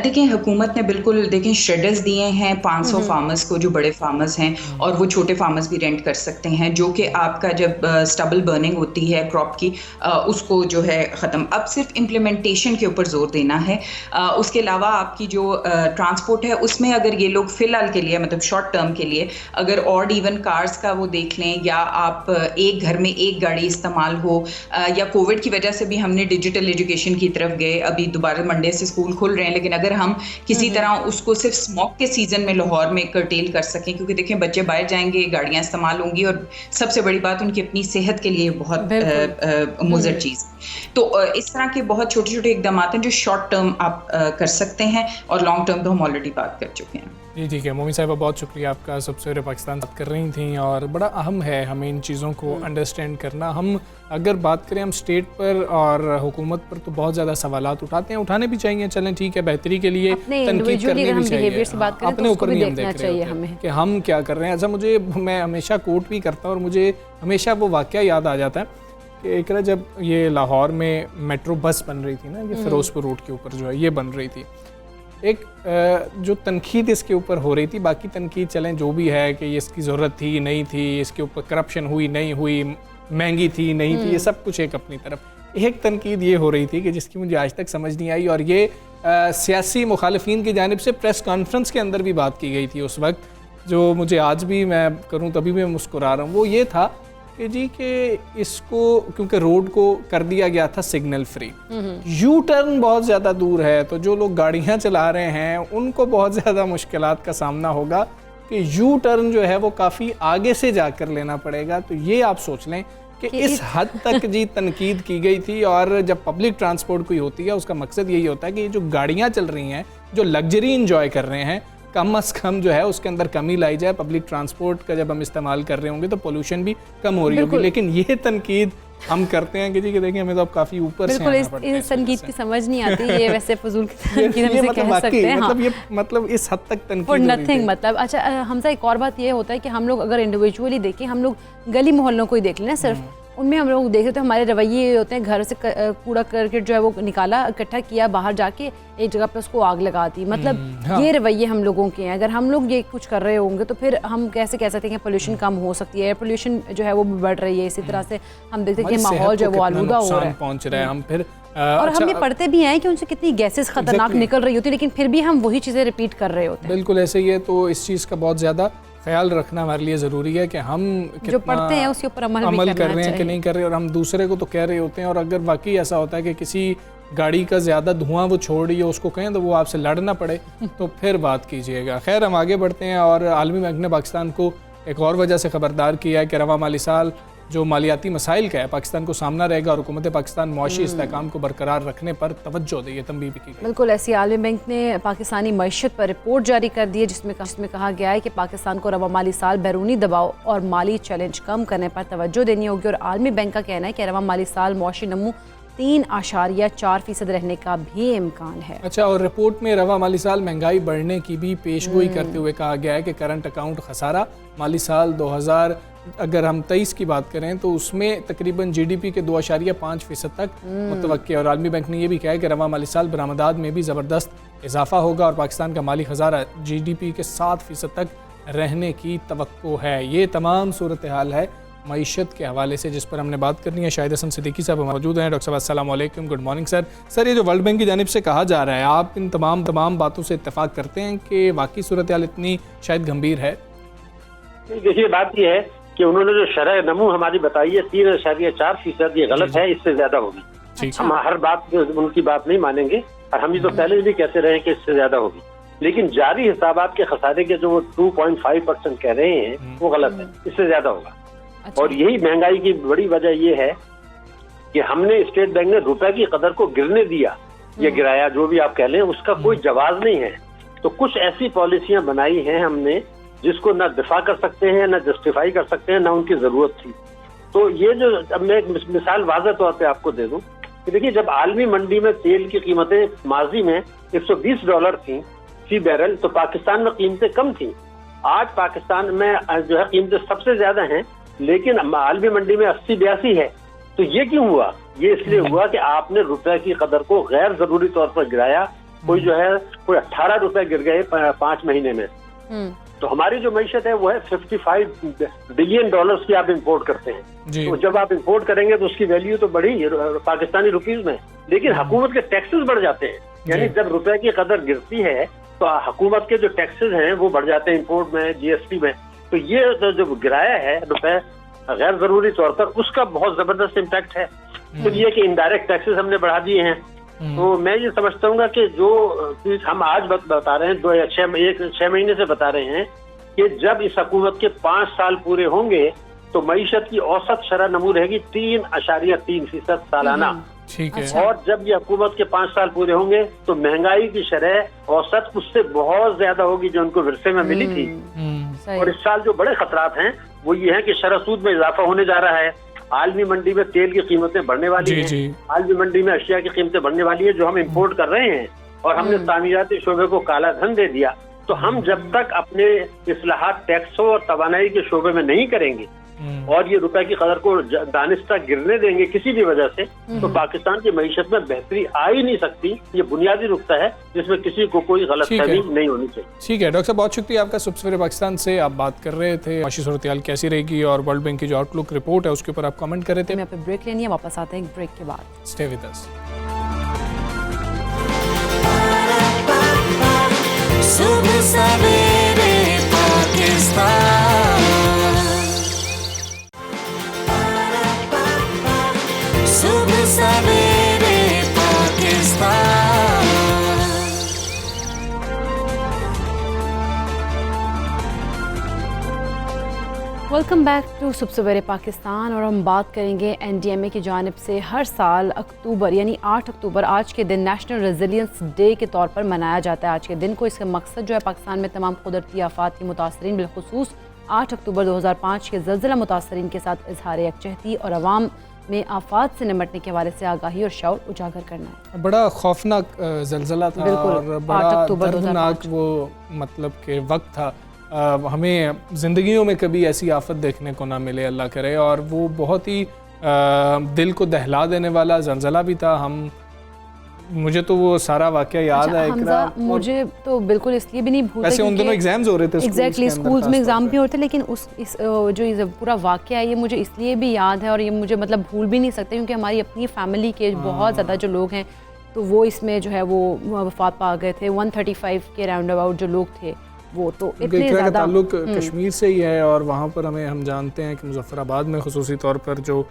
देखिए हुकूमत ने बिल्कुल देखें शेडर्स दिए हैं 500 फार्मर्स को, जो बड़े फार्मर्स हैं, और वो छोटे फार्मर्स भी रेंट कर सकते हैं, जो कि आपका जब स्टबल बर्निंग होती है क्रॉप की उसको जो है ख़त्म। अब सिर्फ इम्प्लीमेंटेशन के ऊपर जोर देना है। उसके अलावा आपकी जो ट्रांसपोर्ट है उसमें अगर ये लोग फ़िलहाल के लिए, मतलब शॉर्ट टर्म के लिए, अगर ऑड इवन कार्स का वो देख लें, या आप एक घर में एक गाड़ी इस्तेमाल हो, या कोविड की वजह से भी हमने डिजिटल एजुकेशन की तरफ गए, अभी दोबारा मंडे से स्कूल खुल रहे हैं, लेकिन अगर हम किसी तरह उसको सिर्फ स्मोक के सीजन में लाहौर में कर्टेल कर सकें, क्योंकि देखें बच्चे बाहर जाएंगे, गाड़ियां इस्तेमाल होंगी और सबसे बड़ी बात उनकी अपनी सेहत के लिए बहुत मुज़र चीज़। तो इस तरह के बहुत छोटे छोटे इक़दाम हैं जो शॉर्ट टर्म आप कर सकते हैं, और लॉन्ग टर्म तो हम ऑलरेडी बात कर चुके हैं। जी ठीक है मोमी साहिबा, बहुत शुक्रिया आपका। सबसे पहले पाकिस्तान बात कर रही थी और बड़ा अहम है हमें इन चीज़ों को अंडरस्टैंड करना। हम अगर बात करें हम स्टेट पर और हुकूमत पर तो बहुत ज़्यादा सवालात उठाते हैं, उठाने भी चाहिए, चलें ठीक है, बेहतरी के लिए तनकीद करनी भी चाहिए, अपने ऊपर भी हम देख रहे हैं कि हम क्या कर रहे हैं। ऐसा मैं हमेशा कोट भी करता हूँ और मुझे हमेशा वो वाक़या याद आ जाता है कि एक जब ये लाहौर में मेट्रो बस बन रही थी ना, ये फ़िरोज़पुर रोड के ऊपर जो है ये बन रही थी, एक जो तनकीद इसके ऊपर हो रही थी, बाकी तनकीद चलें जो भी है कि इसकी ज़रूरत थी नहीं थी, इसके ऊपर करप्शन हुई नहीं हुई, महंगी थी नहीं थी, ये सब कुछ एक अपनी तरफ। एक तनकीद ये हो रही थी कि जिसकी मुझे आज तक समझ नहीं आई, और ये सियासी मुखालिफिन की जानिब से प्रेस कॉन्फ्रेंस के अंदर भी बात की गई थी उस वक्त, जो मुझे आज भी मैं करूँ तभी मैं मुस्कुरा रहा हूँ। वो ये था कि जी कि इसको क्योंकि रोड को कर दिया गया था सिग्नल फ्री, यू टर्न बहुत ज़्यादा दूर है, तो जो लोग गाड़ियाँ चला रहे हैं उनको बहुत ज़्यादा मुश्किलात का सामना होगा कि यू टर्न जो है वो काफ़ी आगे से जाकर लेना पड़ेगा। तो ये आप सोच लें कि इस हद तक जी तनकीद की गई थी। और जब पब्लिक ट्रांसपोर्ट कोई होती है उसका मकसद यही होता है कि ये जो गाड़ियाँ चल रही हैं, जो लग्जरी इंजॉय कर रहे हैं, कम अज़ कम जो है उसके अंदर कमी लाई जाए। पब्लिक ट्रांसपोर्ट का जब हम इस्तेमाल कर रहे होंगे तो पोल्यूशन भी कम हो रही होगी। लेकिन ये तनकीद हम करते हैं कि जी कि देखिए हमें तो अब काफ़ी ऊपर से आना पड़ता है। इस तनकीद की समझ नहीं आती, ये वैसे फजूल की तनकीद हम इसे कह सकते हैं। मतलब ये मतलब इस हद तक तनकीद फॉर नथिंग मतलब। अच्छा हमसा, एक और बात ये होता है कि हम लोग अगर इंडिविजुअली देखें, हम लोग गली मोहल्लों को ही देख लें सिर्फ, उनमें हम लोग देखते हैं हमारे रवैये होते हैं, घर से कूड़ा करकट जो है वो निकाला, इकट्ठा किया, बाहर जाके एक जगह पे उसको आग लगा दी। मतलब ये रवैये हम लोगों के हैं। अगर हम लोग ये कुछ कर रहे होंगे तो फिर हम कैसे कह सकते हैं कि पोल्यूशन कम हो सकती है, एयर पोल्यूशन जो है वो भी बढ़ रही है। इसी तरह से हम देखते हैं कि माहौल जो है वो आलूदा हो रहा है, पहुंच रहा है। हम फिर और हम ये पढ़ते भी हैं कि उनसे कितनी गैसेस खतरनाक निकल रही होती है, लेकिन फिर भी हम वही चीज़ें रिपीट कर रहे होते हैं। बिल्कुल ऐसे ही है। तो इस चीज़ का बहुत ज़्यादा ख्याल रखना हमारे लिए ज़रूरी है कि हम जो पढ़ते हैं उसके ऊपर अमल कर रहे हैं कि नहीं कर रहे, और हम दूसरे को तो कह रहे होते हैं। और अगर वाकई ऐसा होता है कि किसी गाड़ी का ज़्यादा धुआं वो छोड़ रही है, उसको कहें तो वो आपसे लड़ना पड़े तो फिर बात कीजिएगा। खैर हम आगे बढ़ते हैं। और आलमी बैंक ने पाकिस्तान को एक और वजह से ख़बरदार किया है कि रवा माली साल जो मालियाती मसाइल का है पाकिस्तान को सामना रहेगा, और हुकूमत पाकिस्तान मुआशी इस्तेहकाम को बरकरार रखने पर तवज्जो दे, ये तंबीह भी की गई। बिल्कुल ऐसी आलमी बैंक ने पाकिस्तानी मईशत पर रिपोर्ट जारी कर दी है, जिसमें कहा गया है कि पाकिस्तान को रवा माली साल बैरूनी दबाव और माली चैलेंज कम करने पर तवज्जो देनी होगी। और आलमी बैंक का कहना है कि रवा माली साल मुआशी नमू 3.4% रहने का भी इम्कान है। अच्छा, और रिपोर्ट में रवा माली साल महंगाई बढ़ने की भी पेशगोई करते हुए कहा गया है कि करंट अकाउंट खसारा माली साल 2000 अगर हम 23 की बात करें तो उसमें तकरीबन GDP के 2.5% तक मुतवक्की है। और आलमी बैंक ने यह भी कहा है कि रवा माली साल बरामदात में भी ज़बरदस्त इजाफा होगा और पाकिस्तान का माली खजाना GDP के 7% तक रहने की तवक्को है। ये तमाम सूरत हाल है मईशत के हवाले से जिस पर हमने बात करनी है। शाहिद हसन सिद्दीकी साहब मौजूद हैं। डॉक्टर साहब अस्सलाम वालेकुम, गुड मॉर्निंग सर। सर, ये जो वर्ल्ड बैंक की जानिब से कहा जा रहा है, आप इन तमाम बातों से इत्तेफाक करते हैं कि वाकई सूरत हाल इतनी शायद गंभीर है? देखिए, बात यह है कि उन्होंने जो शरह नमू हमारी बताई है 3.4%, ये गलत है, इससे ज्यादा होगी। हम हर बात उनकी बात नहीं मानेंगे, और हम ये तो पहले भी कहते रहे कि इससे ज्यादा होगी, लेकिन जारी हिसाबात के खसारे के जो वो 2.5% कह रहे हैं वो गलत है, इससे ज्यादा होगा। और यही महंगाई की बड़ी वजह ये है कि हमने स्टेट बैंक ने रुपए की कदर को गिरने दिया या गिराया, जो भी आप कह लें, उसका कोई जवाब नहीं है। तो कुछ ऐसी पॉलिसियां बनाई हैं हमने जिसको ना दिफा कर सकते हैं, ना जस्टिफाई कर सकते हैं, ना उनकी जरूरत थी। तो ये जो, अब मैं एक मिसाल वाज़ह तौर पे आपको दे दूं कि देखिए, जब आलमी मंडी में तेल की कीमतें माजी में $120 थी फी बैरल, तो पाकिस्तान में कीमतें कम थी। आज पाकिस्तान में जो है कीमतें सबसे ज्यादा हैं, लेकिन आलमी मंडी में 80-82 है। तो ये क्यों हुआ? ये इसलिए हुआ कि आपने रुपए की कदर को गैर जरूरी तौर पर गिराया। कोई जो है कोई 18 रुपए गिर गए 5 महीने में। तो हमारी जो मईशत है वो है $55 बिलियन की आप इंपोर्ट करते हैं। तो जब आप इंपोर्ट करेंगे तो उसकी वैल्यू तो बढ़ी पाकिस्तानी रुपीज में, लेकिन हुकूमत के टैक्सेस बढ़ जाते हैं। यानी जब रुपए की कदर गिरती है तो हुकूमत के जो टैक्सेस हैं वो बढ़ जाते हैं इंपोर्ट में, जीएसटी में। तो ये जो गिराया है रुपए गैर जरूरी तौर पर, उसका बहुत जबरदस्त इम्पैक्ट है। तो ये कि इनडायरेक्ट टैक्सेस हमने बढ़ा दिए हैं। तो मैं ये समझता हूँ कि जो चीज हम आज बता रहे हैं, 6 महीने से बता रहे हैं कि जब इस हुकूमत के 5 साल पूरे होंगे तो मईशत की औसत शरह नमू रहेगी 3.3% सालाना। ठीक है। और जब ये हुकूमत के 5 साल पूरे होंगे तो महंगाई की शरह औसत उससे बहुत ज्यादा होगी जो उनको विरसे में मिली थी। और इस साल जो बड़े खतरात हैं वो ये है कि शरह सूद में इजाफा होने जा रहा है। आलमी मंडी में तेल की कीमतें बढ़ने वाली हैं, आलमी मंडी में अशिया की कीमतें बढ़ने वाली है जो हम इंपोर्ट कर रहे हैं, और हमने तामीराती शोबे को काला धन दे दिया। तो हम जब तक अपने इस्लाहात टैक्सों और तवानाई के शोबे में नहीं करेंगे और ये रुपए की कदर को दानिस्ता गिरने देंगे किसी भी वजह से, तो पाकिस्तान की मईशत में बेहतरी आ ही नहीं सकती। ये बुनियादी नुकता है जिसमें किसी को कोई गलतफहमी नहीं होनी चाहिए। ठीक है डॉक्टर साहब, बहुत शुक्रिया आपका। सुबह सवेरे पाकिस्तान से आप बात कर रहे थे, माशी सूरत हाल कैसी रहेगी और वर्ल्ड बैंक की जो आउटलुक रिपोर्ट है उसके ऊपर आप कमेंट कर रहे थे। मैं पे ब्रेक लेनी है, वापस आते हैं एक ब्रेक के बाद। Stay with us. सुबह सवेरे पाकिस्तान, सुबह सवेरे पाकिस्तान। वेलकम बैक टू सुबह सवेरे पाकिस्तान, और हम बात करेंगे NDMA की जानिब से हर साल अक्टूबर यानी 8 अक्टूबर आज के दिन नेशनल रेजिलियंस डे के तौर पर मनाया जाता है। आज के दिन को इसका मकसद जो है पाकिस्तान में तमाम कुदरती आफात की मुतासरीन बिलखुसूस 8 अक्टूबर 2005 के ज़लज़ला मुतासरीन के साथ इजहार यकजहती और अवाम में आफात से निमटने के हवाले से आगाही और शऊर उजागर करना है। बड़ा खौफनाक ज़लज़ला था और बड़ा दर्दनाक वो मतलब के वक्त था। हमें ज़िंदगियों में कभी ऐसी आफत देखने को ना मिले, अल्लाह करे। और वो बहुत ही दिल को दहला देने वाला ज़लज़ला भी था। मुझे तो वो सारा वाक़या याद है। मुझे तो बिल्कुल इसलिए भी नहीं भूलता, वैसे उन दिनों एग्जाम्स हो रहे थे एग्जैक्टली स्कूल्स में एग्जाम भी होते, लेकिन जो पूरा वाक़या है ये मुझे इसलिए भी याद है और ये मुझे मतलब भूल भी नहीं सकते, क्योंकि हमारी अपनी फैमिली के बहुत ज़्यादा जो लोग हैं तो वो इसमें जो है वो वफात पा गए थे। 135 के राउंड अबाउट जो लोग थे वो तो इतने ज़्यादा ताल्लुक कश्मीर से ही है। और वहाँ पर हम जानते हैं कि मुजफ्फराबाद में खुसूसी तौर पर जो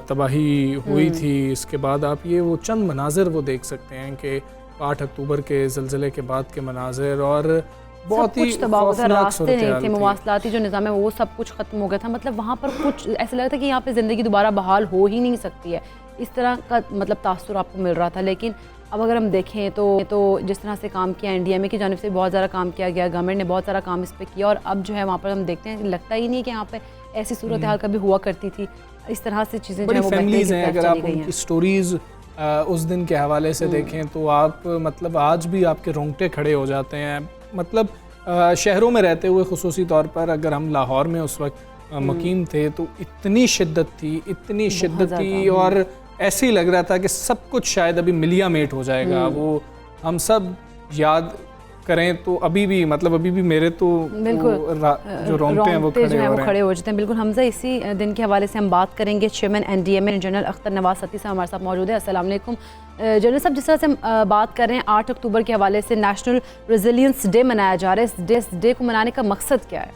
तबाही हुई थी, इसके बाद आप ये वो चंद मनाजिर वो देख सकते हैं कि 8 अक्टूबर के ज़लज़ले के बाद के मनाजिर, और बहुत ही तबाह हो गया। रास्ते नहीं थे, मवासलाती जो निज़ाम है वो सब कुछ ख़त्म हो गया था। मतलब वहाँ पर कुछ ऐसा लगा था कि यहाँ पे ज़िंदगी दोबारा बहाल हो ही नहीं सकती है, इस तरह का मतलब तासुर आपको मिल रहा था। लेकिन अब अगर हम देखें तो जिस तरह से काम किया NDMA की जानिब से बहुत ज़्यादा काम किया गया, गवर्नमेंट ने बहुत सारा काम इस पर किया, और अब जो है वहाँ पर हम देखते हैं लगता ही नहीं कि यहाँ पे ऐसी सूरत हाल कभी हुआ करती थी। इस तरह से चीज़ें जो है वो फैमिलीज़ हैं। अगर आप उनकी स्टोरीज़ उस दिन के हवाले से देखें तो आप मतलब आज भी आपके रोंगटे खड़े हो जाते हैं। मतलब शहरों में रहते हुए खुसूसी तौर पर अगर हम लाहौर में उस वक्त मुकीम थे तो इतनी शिद्दत थी और ऐसे ही लग रहा था कि सब कुछ शायद अभी मिलिया मेट हो जाएगा। वो हम सब याद करें तो अभी भी मेरे तो जो रोंगटे हैं वो खड़े हो जाते हैं। बिल्कुल हमजा, इसी दिन के हवाले से हम बात करेंगे। Chairman NDMA general Akhtar Nawaz Satti साहब हमारे साथ मौजूद है। अस्सलाम वालेकुम जनरल साहब, जिस तरह से हम बात कर रहे हैं 8 अक्टूबर के हवाले से नेशनल रेजिलियंस डे मनाया जा रहा है, इस डे को मनाने का मकसद क्या है?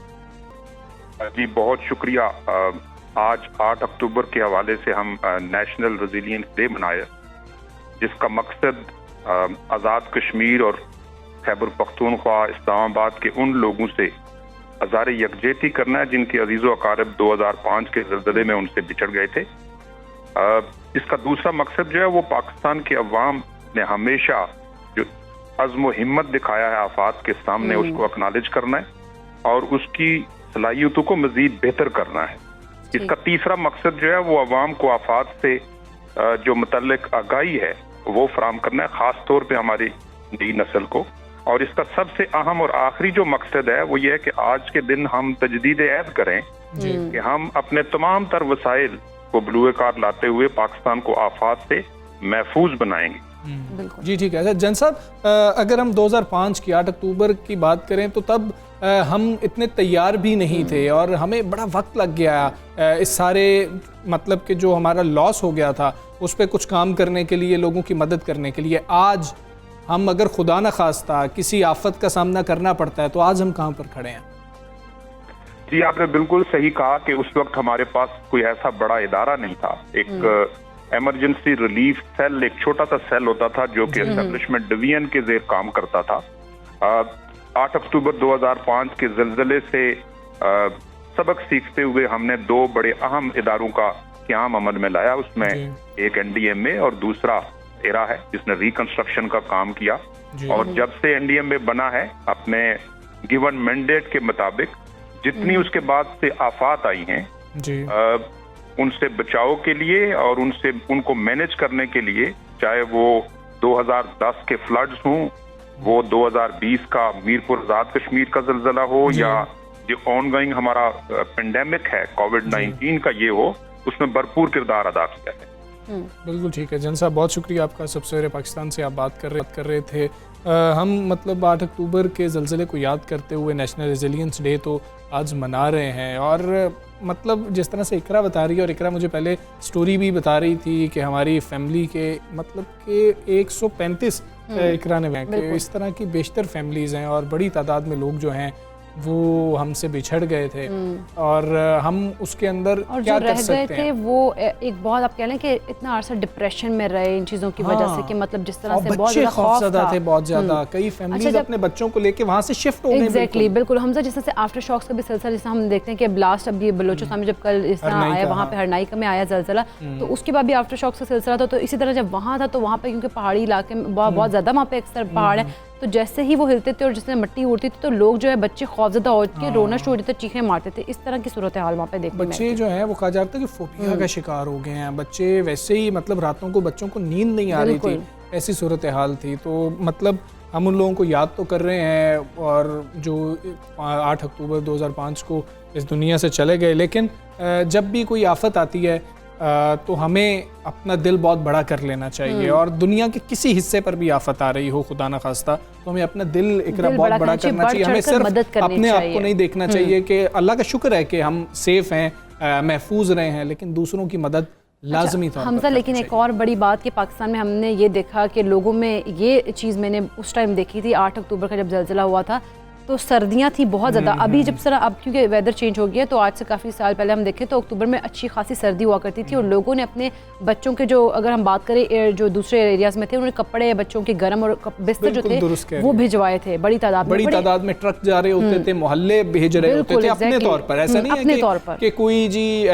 जी बहुत शुक्रिया। आज 8 अक्टूबर के हवाले से हम नेशनल रेजिलियंस डे मनाया, जिसका मकसद आज़ाद कश्मीर और खैबर पख्तूनख्वा इस्लामाबाद के उन लोगों से हज़ार यकजहती करना है जिनके अजीज़ व अकारिब 2005 के ज़लज़ले में उनसे बिछड़ गए थे। इसका दूसरा मकसद जो है वो पाकिस्तान के अवाम ने हमेशा जो अज़्म व हिम्मत दिखाया है आफात के सामने, उसको एक्नॉलेज करना है और उसकी सलाहियतों को मज़ीद बेहतर करना है। इसका तीसरा मकसद जो है वो अवाम को आफात से जो मुतल्लिक आगाही है वो फराम करना है, ख़ास तौर पे हमारी नई नस्ल को। और इसका सबसे अहम और आखिरी जो मकसद है वो ये है कि आज के दिन हम तजदीद ऐद करें कि हम अपने तमाम तर वसाइल को बलूए कार लाते हुए पाकिस्तान को आफात से महफूज बनाएंगे। जी ठीक है। अच्छा जन साहब, अगर हम 2005 की 8 अक्टूबर की बात करें तो तब हम इतने तैयार भी नहीं थे और हमें बड़ा वक्त लग गया इस सारे मतलब कि जो हमारा लॉस हो गया था उस पर कुछ काम करने के लिए, लोगों की मदद करने के लिए। आज हम अगर खुदा न खास्ता किसी आफत का सामना करना पड़ता है तो आज हम कहाँ पर खड़े हैं? जी आपने बिल्कुल सही कहा कि उस वक्त हमारे पास कोई ऐसा बड़ा इदारा नहीं था। एक इमरजेंसी रिलीफ सेल, एक छोटा सा सेल होता था जो कि एस्टेब्लिशमेंट डिवीजन के ज़ेर काम करता था। 8 अक्टूबर 2005 के ज़लज़ले से सबक सीखते हुए हमने 2 बड़े अहम इदारों का क़याम अमल में लाया। उसमें एक NDMA और दूसरा एरा है जिसने रिकंस्ट्रक्शन का काम किया। और जब से NDMA बना है, अपने गिवन मैंडेट के मुताबिक जितनी उसके बाद से आफात आई हैं उनसे बचाव के लिए और उनको मैनेज करने के लिए, चाहे वो 2010 के फ्लड्स हों, वो 2020 का मीरपुर आज़ाद कश्मीर का ज़लज़ला हो, या जो ऑनगोइंग हमारा पेंडेमिक है कोविड-19 का ये हो, उसमें भरपूर किरदार अदा किया है। बिल्कुल ठीक है जन साहब, बहुत शुक्रिया आपका। सबसे पहले पाकिस्तान से आप बात कर रहे थे। हम मतलब 8 अक्टूबर के ज़लज़ले को याद करते हुए नेशनल रेजिलियंस डे तो आज मना रहे हैं। और मतलब जिस तरह से इकरा बता रही है, और इकरा मुझे पहले स्टोरी भी बता रही थी कि हमारी फैमिली के मतलब के 135 इकरा ने कि इस तरह की बेशतर फैमिलीज़ हैं और बड़ी तादाद में लोग जो हैं वो हमसे बिछड़ गए थे और हम उसके अंदर और क्या जो कर रह सकते गए थे वो एक बहुत, आप कह लें कि इतना अरसा डिप्रेशन में रहे इन चीज़ों की वजह से कि मतलब जिस तरह से बहुत ज़्यादा खौफज़दा थे, बहुत ज़्यादा। कई फैमिलीज अपने बच्चों को लेके वहाँ से शिफ्ट हो गए। एग्जैक्टली, बिल्कुल। हमजा जिस तरह से आफ्टर शॉक्स का भी सिलसिला, जैसे हम देखते हैं कि ब्लास्ट अभी बलोचिस्तान में जब कल इस तरह आया, वहाँ पे हरनाइका में आया ज़लज़ला, तो उसके बाद भी आफ्टर शॉक्स का सिलसिला था। तो इसी तरह जब वहाँ था तो वहाँ पे क्योंकि पहाड़ी इलाके में बहुत ज़्यादा वहाँ पे अक्सर पहाड़ है, तो जैसे ही वो हिलते थे और जिससे मिट्टी उड़ती थी तो लोग जो है बच्चे खौफज़दा हो के रोना शुरू होते थे, चीखें मारते थे। इस तरह की सूरत हाल वहाँ पे देखने में बच्चे जो है वो कहा जाता है कि फोबिया का शिकार हो गए हैं बच्चे। वैसे ही मतलब रातों को बच्चों को नींद नहीं आ रही थी, ऐसी सूरत हाल थी। तो मतलब हम उन लोगों को याद तो कर रहे हैं और जो 8 अक्टूबर 2005 को इस दुनिया से चले गए, लेकिन जब भी कोई आफत आती है तो हमें अपना दिल बहुत बड़ा कर लेना चाहिए। और दुनिया के किसी हिस्से पर भी आफत आ रही हो खुदा न खास्ता, तो हमें अपना दिल बहुत बड़ा करना चाहिए। हमें सिर्फ अपने आप को नहीं देखना चाहिए कि अल्लाह का शुक्र है कि हम सेफ हैं, महफूज रहे हैं, लेकिन दूसरों की मदद लाजमी तौर पर हमजा। लेकिन एक और बड़ी बात कि पाकिस्तान में हमने ये देखा कि लोगों में ये चीज़ मैंने उस टाइम देखी थी 8 अक्टूबर का जब ज़लज़ला हुआ था तो सर्दियाँ थी बहुत ज़्यादा। अभी जब सर अब क्योंकि वेदर चेंज हो गया तो आज से काफ़ी साल पहले हम देखें तो अक्टूबर में अच्छी खासी सर्दी हुआ करती थी और लोगों ने अपने बच्चों के, जो अगर हम बात करें जो दूसरे एरियाज़ में थे, उन्होंने कपड़े बच्चों के गर्म और बिस्तर जो थे वो भिजवाए थे बड़ी तादाद में। ट्रक जा रहे होते थे, मोहल्ले भेज रहे होते थे अपने तौर पर। ऐसा नहीं है कि कोई जी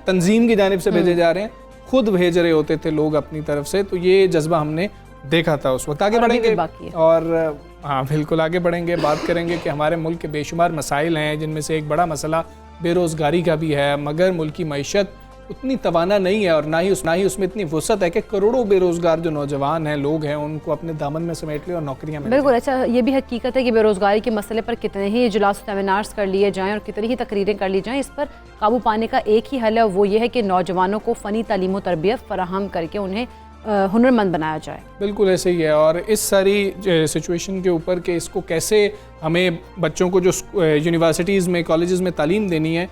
तंजीम की जानिब से भेजे जा रहे हैं, खुद भेज रहे होते थे लोग अपनी तरफ से। तो ये जज्बा हमने देखा था उस वक्त। आगे बढ़ेंगे और हाँ बिल्कुल आगे बढ़ेंगे, बात करेंगे कि हमारे मुल्क के बेशुमार मसाइल हैं जिनमें से एक बड़ा मसला बेरोज़गारी का भी है। मगर मुल्क की मईशत उतनी तवाना नहीं है और ना ही उसमें इतनी वसअत है कि करोड़ों बेरोज़गार जो नौजवान हैं, लोग हैं, उनको अपने दामन में समेट ले और नौकरियाँ मिल। बिल्कुल। अच्छा, ये भी हकीकत है कि बेरोज़गारी के मसले पर कितने ही इजलास सेमिनार्स कर लिए जाएँ और कितनी ही तकरीरें कर ली जाएँ, इस पर काबू पाने का एक ही हल है, वो ये है कि नौजवानों को फ़नी तालीम और तरबियत फराहम करके उन्हें हुनरमंद बनाया जाए। बिल्कुल ऐसे ही है। और इस सारी सिचुएशन के ऊपर कि इसको कैसे हमें बच्चों को जो यूनिवर्सिटीज़ में, कॉलेजेस में तालीम देनी है,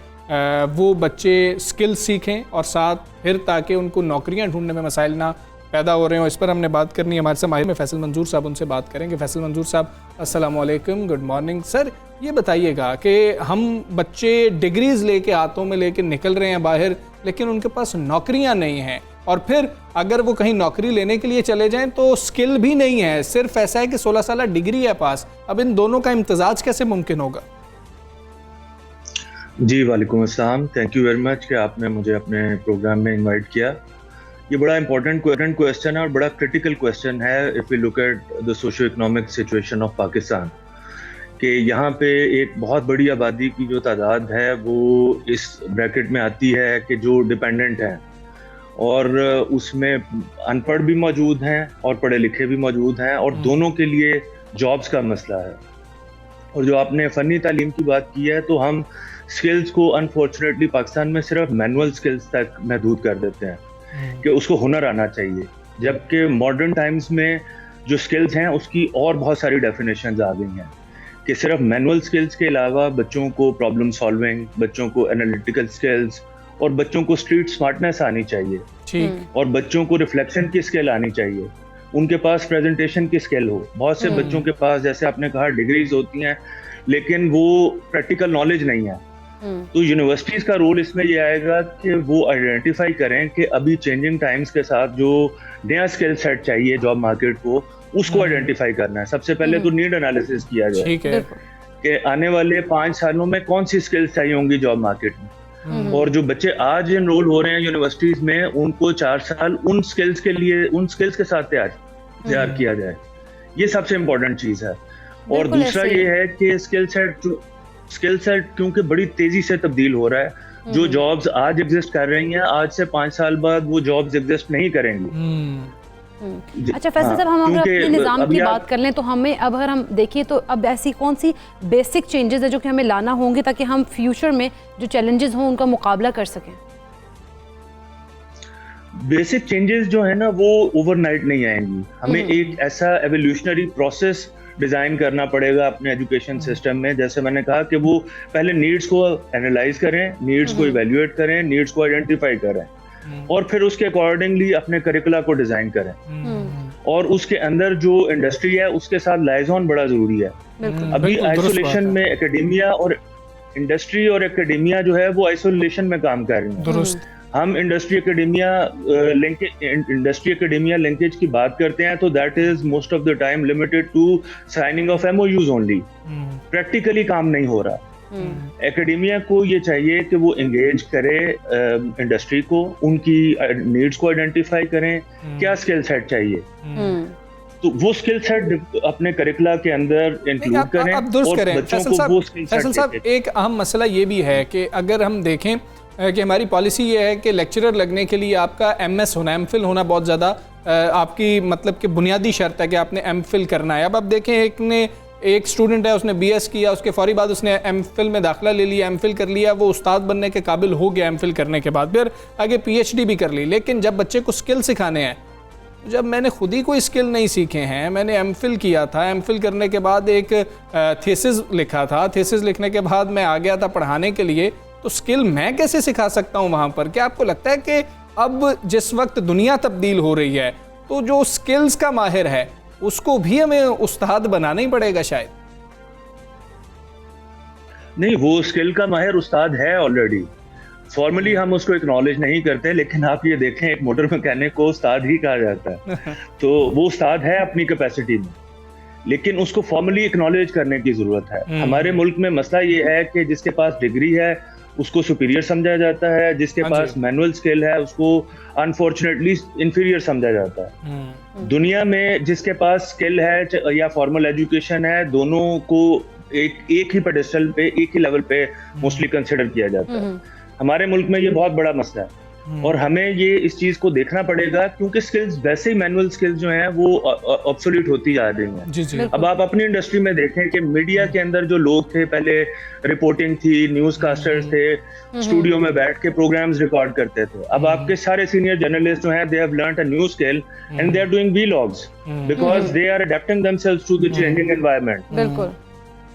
वो बच्चे स्किल सीखें और साथ फिर ताकि उनको नौकरियां ढूंढने में मसाइल ना पैदा हो रहे हो, इस पर हमने बात करनी है। हमारे से माहिर में फैसल मंजूर साहब, उनसे बात करेंगे। फैसल मंजूर साहब अस्सलाम वालेकुम, गुड मॉर्निंग। सर ये बताइएगा कि हम बच्चे डिग्रीज़ लेके हाथों में लेके निकल रहे हैं बाहर, लेकिन उनके पास नौकरियां नहीं हैं, और फिर अगर वो कहीं नौकरी लेने के लिए चले जाएं तो स्किल भी नहीं है, सिर्फ ऐसा है कि 16 साल डिग्री है पास। अब इन दोनों का इम्तजाज कैसे मुमकिन होगा? जी वालेकुम अस्सलाम, थैंक यू वेरी मच कि आपने मुझे अपने प्रोग्राम में इनवाइट किया। ये बड़ा इंपॉर्टेंट क्वेश्चन है और बड़ा क्रिटिकल क्वेश्चन है if we look at the socio economic situation of Pakistan, कि यहाँ पे एक बहुत बड़ी आबादी की जो तादाद है वो इस ब्रैकेट में आती है कि जो डिपेंडेंट हैं, और उसमें अनपढ़ भी मौजूद हैं और पढ़े लिखे भी मौजूद हैं, और दोनों के लिए जॉब्स का मसला है। और जो आपने फ़नी तालीम की बात की है, तो हम स्किल्स को अनफॉर्चुनेटली पाकिस्तान में सिर्फ मैनुअल स्किल्स तक महदूद कर देते हैं कि उसको हुनर आना चाहिए, जबकि मॉडर्न टाइम्स में जो स्किल्स हैं उसकी और बहुत सारी डेफिनेशंस आ गई हैं कि सिर्फ मैनुअल स्किल्स के अलावा बच्चों को प्रॉब्लम सॉल्विंग, बच्चों को एनालिटिकल स्किल्स, और बच्चों को स्ट्रीट स्मार्टनेस आनी चाहिए, और बच्चों को रिफ्लेक्शन की स्किल आनी चाहिए, उनके पास प्रेजेंटेशन की स्किल हो। बहुत से बच्चों के पास, जैसे आपने कहा, डिग्रीज होती हैं लेकिन वो प्रैक्टिकल नॉलेज नहीं है। तो यूनिवर्सिटीज का रोल इसमें ये आएगा कि वो आइडेंटिफाई करें कि अभी चेंजिंग टाइम्स के साथ जो नया स्किल सेट चाहिए जॉब मार्केट को, उसको आइडेंटिफाई करना है। सबसे पहले तो नीड एनालिसिस किया जाए कि आने वाले 5 सालों में कौन सी स्किल्स चाहिए होंगी जॉब मार्केट में, और जो बच्चे आज एनरोल हो रहे हैं यूनिवर्सिटीज में, उनको 4 साल उन स्किल्स के लिए, उन स्किल्स के साथ तैयार किया जाए। ये सबसे इम्पोर्टेंट चीज है। और दूसरा ये है कि स्किल सेट क्योंकि बड़ी तेजी से तब्दील हो रहा है, जो जॉब्स आज एग्जिस्ट कर रही हैं, आज से 5 साल बाद वो जॉब्स एग्जिस्ट नहीं करेंगी। अच्छा फैसल साहब, हम अगर अपने निज़ाम की बात कर लें तो हमें, अब अगर हम देखें तो अब ऐसी कौन सी बेसिक चेंजेस है जो कि हमें लाना होंगे ताकि हम फ्यूचर में जो चैलेंजेस हों उनका मुकाबला कर सकें? बेसिक चेंजेस जो है ना वो ओवरनाइट नहीं आएंगी। हमें एक ऐसा एवोल्यूशनरी प्रोसेस डिजाइन करना पड़ेगा अपने एजुकेशन सिस्टम में। जैसे मैंने कहा कि वो पहले नीड्स को एनालाइज करें, नीड्स को इवैल्यूएट करें, नीड्स को आइडेंटिफाई करें, और फिर उसके अकॉर्डिंगली अपने करिकुला को डिजाइन करें, और उसके अंदर जो इंडस्ट्री है उसके साथ लाइजॉन बड़ा जरूरी है। अभी आइसोलेशन में एकेडेमिया और इंडस्ट्री और एकेडेमिया जो है वो आइसोलेशन में काम कर रही है। हम इंडस्ट्री एकेडेमिया लिंकेज की बात करते हैं तो that is most of the time limited to signing of MOUs only. Practically काम नहीं हो रहा। एकेडेमिया को ये चाहिए कि वो एंगेज करे इंडस्ट्री को, उनकी नीड्स को आइडेंटिफाई करें, क्या स्किल सेट चाहिए, तो वो स्किल सेट अपने करिकुला के अंदर इंक्लूड करें और बच्चों को वो स्किल सेट। फैसल साहब, एक अहम मसला ये भी है कि अगर हम देखें कि हमारी पॉलिसी ये है कि लेक्चरर लगने के लिए आपका MS होना, MPhil होना बहुत ज़्यादा आपकी मतलब कि बुनियादी शर्त है कि आपने MPhil करना है। अब आप देखें, एक स्टूडेंट है, उसने BS किया, उसके फौरी बाद उसने MPhil में दाखिला ले लिया, MPhil कर लिया, वो उस्ताद बनने के काबिल हो गया MPhil करने के बाद, फिर आगे PhD भी कर ली। लेकिन जब बच्चे को स्किल सिखाने हैं, जब मैंने खुद ही कोई स्किल नहीं सीखे हैं, मैंने MPhil किया था, MPhil करने के बाद एक थीसिस लिखा था, थीसिस लिखने के बाद मैं आ गया था पढ़ाने के लिए, तो स्किल मैं कैसे सिखा सकता हूँ वहाँ पर? क्या आपको लगता है कि अब जिस वक्त दुनिया तब्दील हो रही है तो जो स्किल्स का माहिर है उसको भी हमें उस्ताद बनाना ही पड़ेगा शायद? नहीं, वो स्किल का माहिर उस्ताद है ऑलरेडी। फॉर्मली हम उसको एक्नॉलेज नहीं करते, लेकिन आप ये देखें एक मोटर मैकेनिक को उस्ताद ही कहा जाता है। तो वो उस्ताद है अपनी कैपेसिटी में, लेकिन उसको फॉर्मली एक्नॉलेज करने की जरूरत है। हमारे मुल्क में मसला ये है कि जिसके पास डिग्री है उसको सुपीरियर समझा जाता है, जिसके पास मैनुअल स्किल है उसको अनफॉर्चुनेटली इंफीरियर समझा जाता है। दुनिया में जिसके पास स्किल है या फॉर्मल एजुकेशन है, दोनों को एक ही पेडेस्टल पे, एक ही लेवल पे मोस्टली कंसिडर किया जाता है। हमारे मुल्क में ये बहुत बड़ा मसला है और हमें ये इस चीज को देखना पड़ेगा, क्योंकि स्किल्स वैसे ही मैनुअल स्किल्स जो हैं वो ऑब्सोल्यूट होती जा रही हैं। जी। अब आप अपनी इंडस्ट्री में देखें कि मीडिया के अंदर जो लोग थे, पहले रिपोर्टिंग थी, न्यूज कास्टर्स थे, स्टूडियो में बैठ के प्रोग्राम्स रिकॉर्ड करते थे। अब आपके सारे सीनियर जर्नलिस्ट जो हैं, they have learned a new skill and they are doing vlogs because they are adapting themselves to the changing environment. बिल्कुल,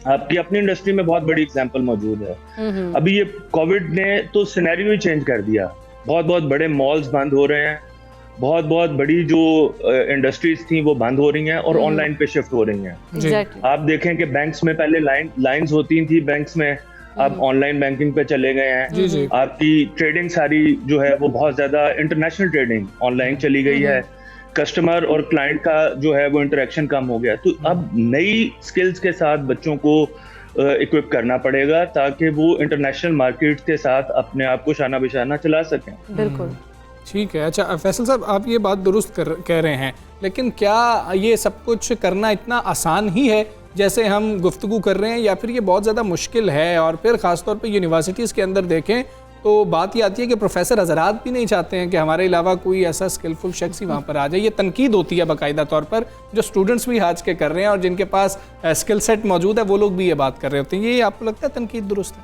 आपकी अपनी इंडस्ट्री में बहुत बड़ी एग्जांपल मौजूद है। अभी ये कोविड ने तो सिनेरियो ही चेंज कर दिया। बहुत बड़े मॉल्स बंद हो रहे हैं, बहुत बहुत बड़ी जो इंडस्ट्रीज थी वो बंद हो रही हैं और ऑनलाइन पे शिफ्ट हो रही हैं। Exactly. आप देखें कि बैंक्स में पहले लाइंस होती थी बैंक्स में, अब ऑनलाइन बैंकिंग पे चले गए हैं। आपकी ट्रेडिंग सारी जो है वो बहुत ज्यादा इंटरनेशनल ट्रेडिंग ऑनलाइन चली गई है। कस्टमर और क्लाइंट का जो है वो इंटरेक्शन कम हो गया। तो अब नई स्किल्स के साथ बच्चों को इक्विप करना पड़ेगा ताकि वो इंटरनेशनल मार्केट के साथ अपने आप को शाना बिशाना चला सकें। बिल्कुल ठीक है। अच्छा फैसल साहब, आप ये बात दुरुस्त कह रहे हैं, लेकिन क्या ये सब कुछ करना इतना आसान ही है जैसे हम गुफ्तगू कर रहे हैं, या फिर ये बहुत ज़्यादा मुश्किल है? और फिर ख़ासतौर पे यूनिवर्सिटीज़ के अंदर देखें तो बात ये आती है कि प्रोफेसर हजरात भी नहीं चाहते हैं कि हमारे अलावा कोई ऐसा स्किलफुल शख्स ही वहाँ पर आ जाए। ये तनकीद होती है बाकायदा तौर पर, जो स्टूडेंट्स भी आज के कर रहे हैं और जिनके पास स्किल सेट मौजूद है वो लोग भी ये बात कर रहे होते हैं। ये आपको लगता है तनकीद दुरुस्त है?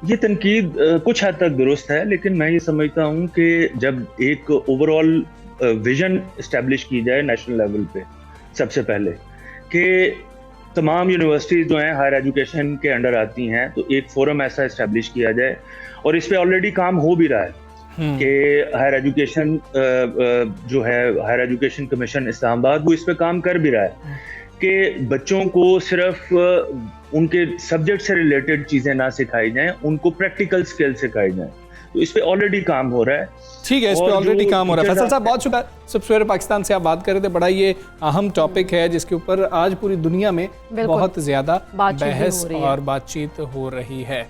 ये तनकीद कुछ हद तक दुरुस्त है, लेकिन मैं ये समझता हूँ कि जब एक ओवरऑल विजन इस्टेब्लिश की जाए नेशनल लेवल पे, सबसे पहले कि तमाम यूनिवर्सिटीज़ जो हैं हायर एजुकेशन के अंडर आती हैं, तो एक फोरम ऐसा इस्टेब्लिश किया जाए, और इस पे ऑलरेडी काम हो भी रहा है कि हायर एजुकेशन जो है हायर एजुकेशन कमीशन इस्लामाबाद वो इस पे काम कर भी रहा है कि बच्चों को सिर्फ उनके सब्जेक्ट से रिलेटेड चीज़ें ना सिखाई जाएं, उनको प्रैक्टिकल स्किल सिखाई जाएं। तो इस पे ऑलरेडी काम हो रहा है। ठीक है, इस पे ऑलरेडी काम हो रहा है। फैसल साहब बहुत शुक्रिया। सवेरे पाकिस्तान से आप बात कर रहे थे, बड़ा ये अहम टॉपिक है जिसके ऊपर आज पूरी दुनिया में बहुत ज़्यादा बहस और बातचीत हो रही है।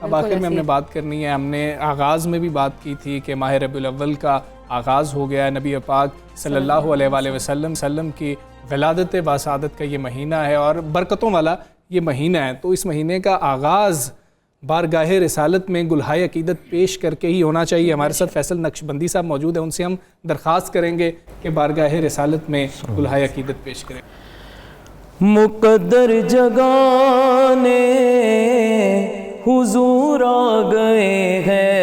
अब आखिर में हमने बात करनी है, हमने आगाज़ में भी बात की थी कि माह रबीउल अव्वल का आगाज़ हो गया है। नबी पाक सल्लल्लाहु अलैहि वसल्लम की विलादत बासादत का ये महीना है और बरकतों वाला ये महीना है। तो इस महीने का आगाज़ बारगाह रिसालत में गुलहाए अकीदत पेश करके ही होना चाहिए। हमारे साथ फैसल नक्शबंदी साहब मौजूद हैं, उनसे हम दरख्वास्त करेंगे कि बारगाह रिसालत में गुलहाए अकीदत पेश करें। मुकद्दर जगाने हुजूर आ गए हैं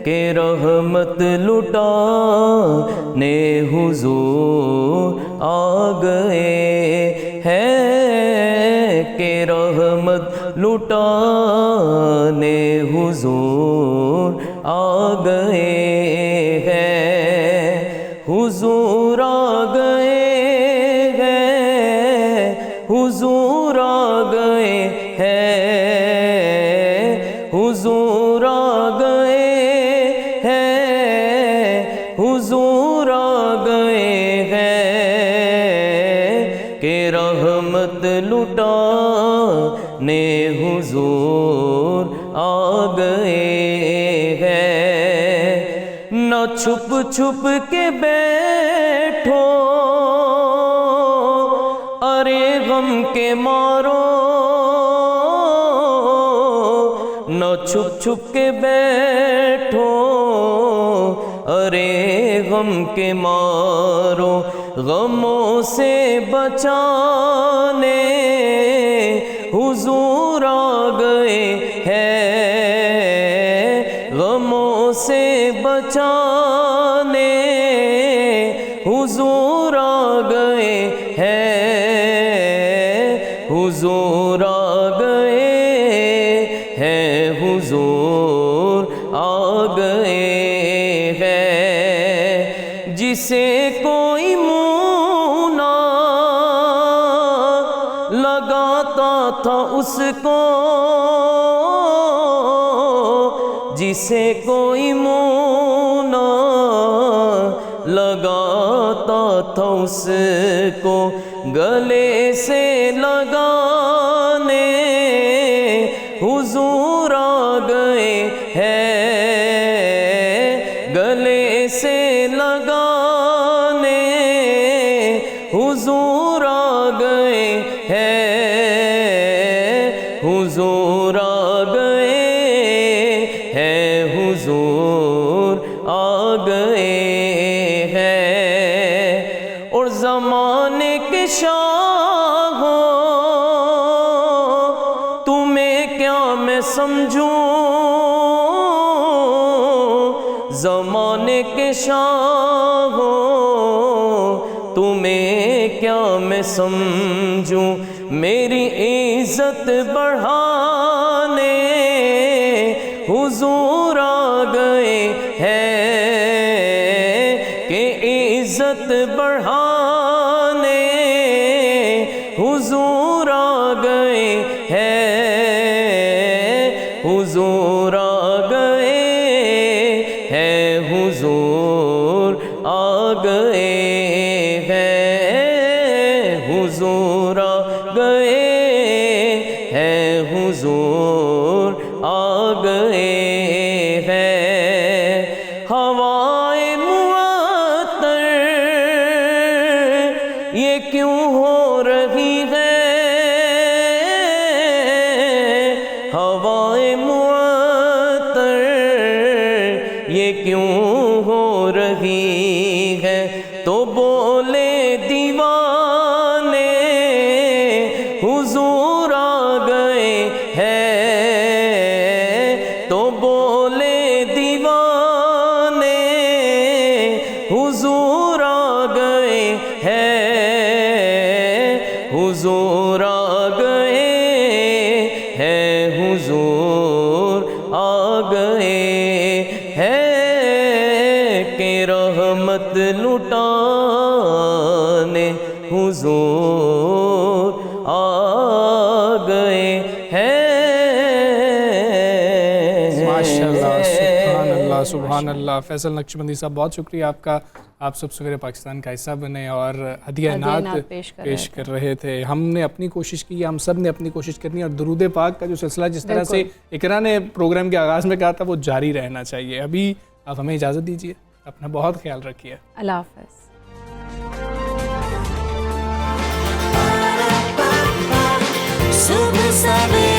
कि रहमत लुटाने हुजूर आ गए हैं कि रहमत लुटाने हुजूर आ गए हैं, हुजूर आ गए हैं, हुजूर आ गए हैं, हुजूर आ गए हैं, हुजूर आ गए हैं कि रहमत लुटाने हुजूर आ गए हैं। न छुप छुप के बैठो अरे गम के मारो, न छुप छुप के बैठो अरे गम के मारो, गमों से बचाने हुजूर आ गए हैं, गमों से बचाने हुजूर आ गए हैं, हुजूर आ गए हैं, हुजूर आ गए हैं। जिसे कोई मुँह ना लगाता था उसको, जिसे कोई मुँह ना लगाता था उसको, गले से लगाने हुजूर आ गए हैं, गले से लगाने हुजूर आ गए हैं, हुजूर आ गए हैं, हुजूर आ गए हैं। और ज़माने के शाहों तुम्हें क्या मैं समझूं, ज़माने के शाहों तुम्हें क्या मैं समझूं, मेरी इज्जत बढ़ाने हुजूर आ गए हैं कि इज्जत बढ़ाने हुजूर आ गए हैं, हुजूर आ गए हैं, हुजूर आ गए हैं, हुजूर आ गए हैं, हुजूर आ गए हैं। हवाए मुअत्तर ये क्यों हो रही है, हवाए मुअत्तर ये क्यों हो रही है। तो बोले दीवाने हुजूर आ गए हैं, तो बोले दीवाने हुजूर आ गए हैं, हुजूर आ गए हैं, हुजूर आ गए हैं कि रहमत लुटाने हुजूर आ गए हैं। माशाल्लाह, सुभान अल्लाह, सुभान अल्लाह। फैसल नक्शबंदी साहब, बहुत शुक्रिया आपका। आप सब सवेरे पाकिस्तान का हिस्सा बने और हदिया नात पेश कर रहे थे। हमने अपनी कोशिश की, हम सब ने अपनी कोशिश करनी, और दुरूद पाक का जो सिलसिला जिस तरह से इकरा ने प्रोग्राम के आगाज़ में कहा था वो जारी रहना चाहिए। अभी आप हमें इजाज़त दीजिए, अपना बहुत ख्याल रखिए। अल्लाह हाफ़िज़। सुबह सवेरे